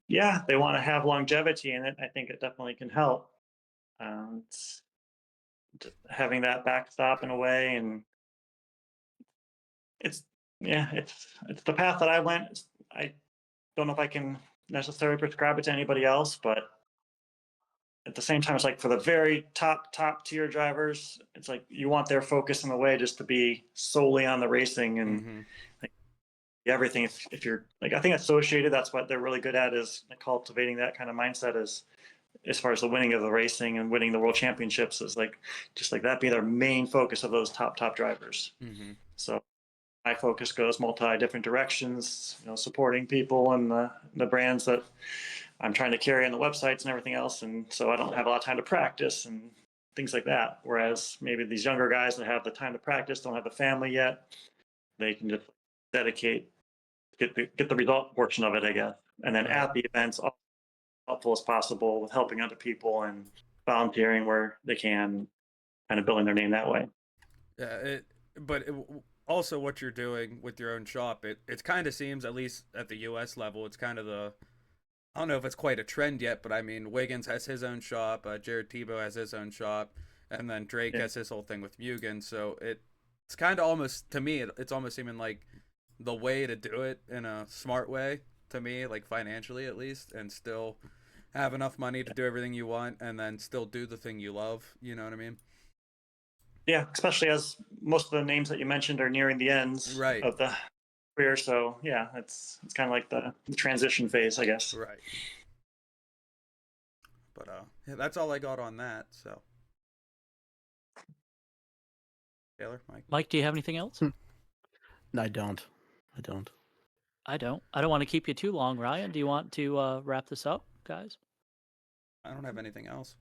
Yeah, they want to have longevity in it. I think it definitely can help. It's having that backstop in a way, and it's yeah, it's the path that I went. I don't know if I can necessarily prescribe it to anybody else, but at the same time, it's like for the very top tier drivers, it's like you want their focus in a way just to be solely on the racing and Mm-hmm. like, everything. If you're like, I think associated, that's what they're really good at, is cultivating that kind of mindset, as far as the winning of the racing and winning the world championships, is like just like that be their main focus of those top drivers. Mm-hmm. So my focus goes multi different directions, supporting people and the brands that I'm trying to carry on the websites and everything else. And so I don't have a lot of time to practice and things like that. Whereas maybe these younger guys that have the time to practice, don't have a family yet, they can just dedicate, get the result portion of it, I guess. And then Right. at the events, helpful as possible with helping other people and volunteering where they can, kind of building their name that way. Yeah, also what you're doing with your own shop, it kind of seems, at least at the U.S. level, it's kind of I don't know if it's quite a trend yet, but I mean, Wiggins has his own shop, Jared Tebow has his own shop, and then Drake Yeah. has his whole thing with Mugen. So it's kind of almost, to me, it's almost seeming like the way to do it in a smart way, to me, like financially at least, and still have enough money to do everything you want, and then still do the thing you love. You know what I mean? Yeah, especially as most of the names that you mentioned are nearing the ends Right. of the career. So yeah, it's kind of like the transition phase, I guess. Right. But yeah, that's all I got on that. So, Taylor, Mike. Mike, do you have anything else? No, I don't. I don't want to keep you too long, Ryan. Do you want to wrap this up, guys? I don't have anything else.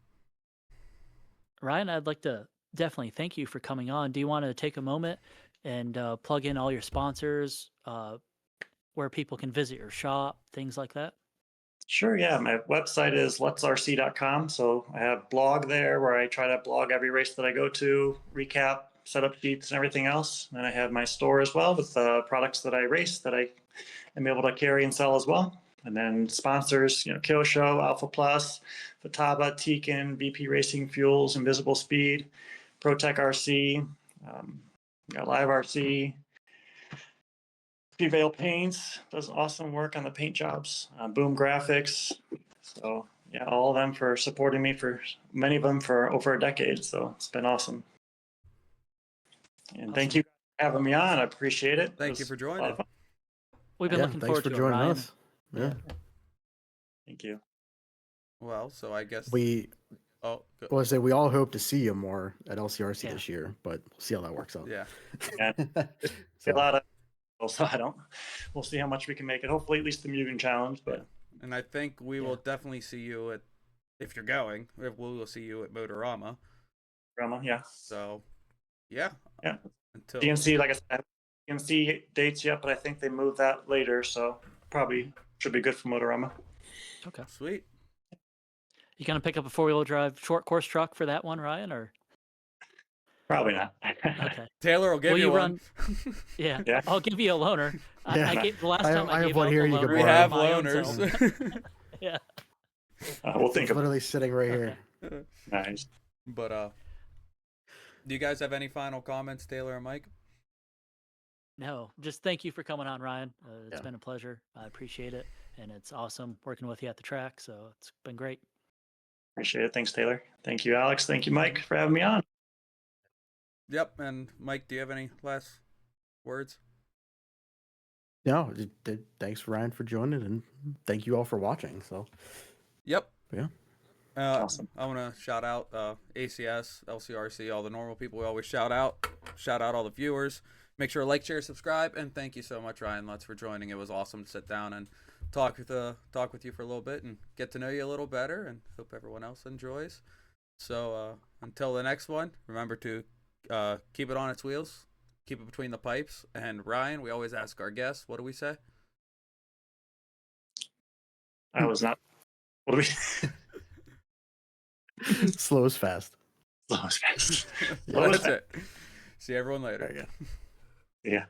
Ryan, I'd like to definitely thank you for coming on. Do you want to take a moment and plug in all your sponsors, where people can visit your shop, things like that? Sure, yeah. My website is lutzrc.com. So I have blog there where I try to blog every race that I go to, recap, setup sheets, and everything else. And I have my store as well with the products that I race that I am able to carry and sell as well. And then sponsors, Kyosho, Alpha Plus, Futaba, Tekin, VP Racing Fuels, Invisible Speed, ProTech RC, Live RC, Prevail Paints does awesome work on the paint jobs. Boom Graphics. So yeah, all of them for supporting me for many of them for over a decade. So it's been awesome. And Awesome. thank you for having me on. I appreciate it. Thank you for joining. We've been looking thanks forward for to it, joining Ryan. us. Yeah. Thank you. Well, so I guess We go. well, I say we all hope to see you more at LCRC Yeah. this year, but we'll see how that works out. Yeah. A So, lot of so we'll see how much we can make it. Hopefully at least the Mugen Challenge, but And I think we will definitely see you at, if you're going, we will see you at Motorama. drama, yeah. So, yeah. Yeah. Until DNC, like I said, DNC dates yet, but I think they moved that later, so probably should be good for Motorama. Okay. Sweet. You gonna pick up a 4-wheel drive short course truck for that one, Ryan, or? Probably not. Okay. Taylor will give Will you you one. Yeah. Yeah. I'll give you a loaner. Yeah. I gave the last I time I have gave one out here the you can loaner. We borrow. have my own loaners. self. Yeah. We'll think it's of literally sitting right here. it. Nice. But do you guys have any final comments, Taylor and Mike? No, just thank you for coming on, Ryan. It's Yeah. been a pleasure. I appreciate it, and it's awesome working with you at the track. So it's been great. Appreciate it. Thanks, Taylor. Thank you, Alex. Thank you, Mike, for having me on. Yep. And Mike, do you have any last words? No, thanks Ryan for joining, and thank you all for watching. So, Yep. yeah. Awesome. I want to shout out ACS, LCRC, all the normal people we always shout out. Shout out all the viewers. Make sure to like, share, subscribe, and thank you so much, Ryan Lutz, for joining. It was awesome to sit down and talk with you for a little bit and get to know you a little better, and hope everyone else enjoys. So until the next one, remember to keep it on its wheels, keep it between the pipes. And Ryan, we always ask our guests, what do we say? I was not. What do we? Slow is fast. Slow as fast. That's it. See everyone later. There you go. Yeah.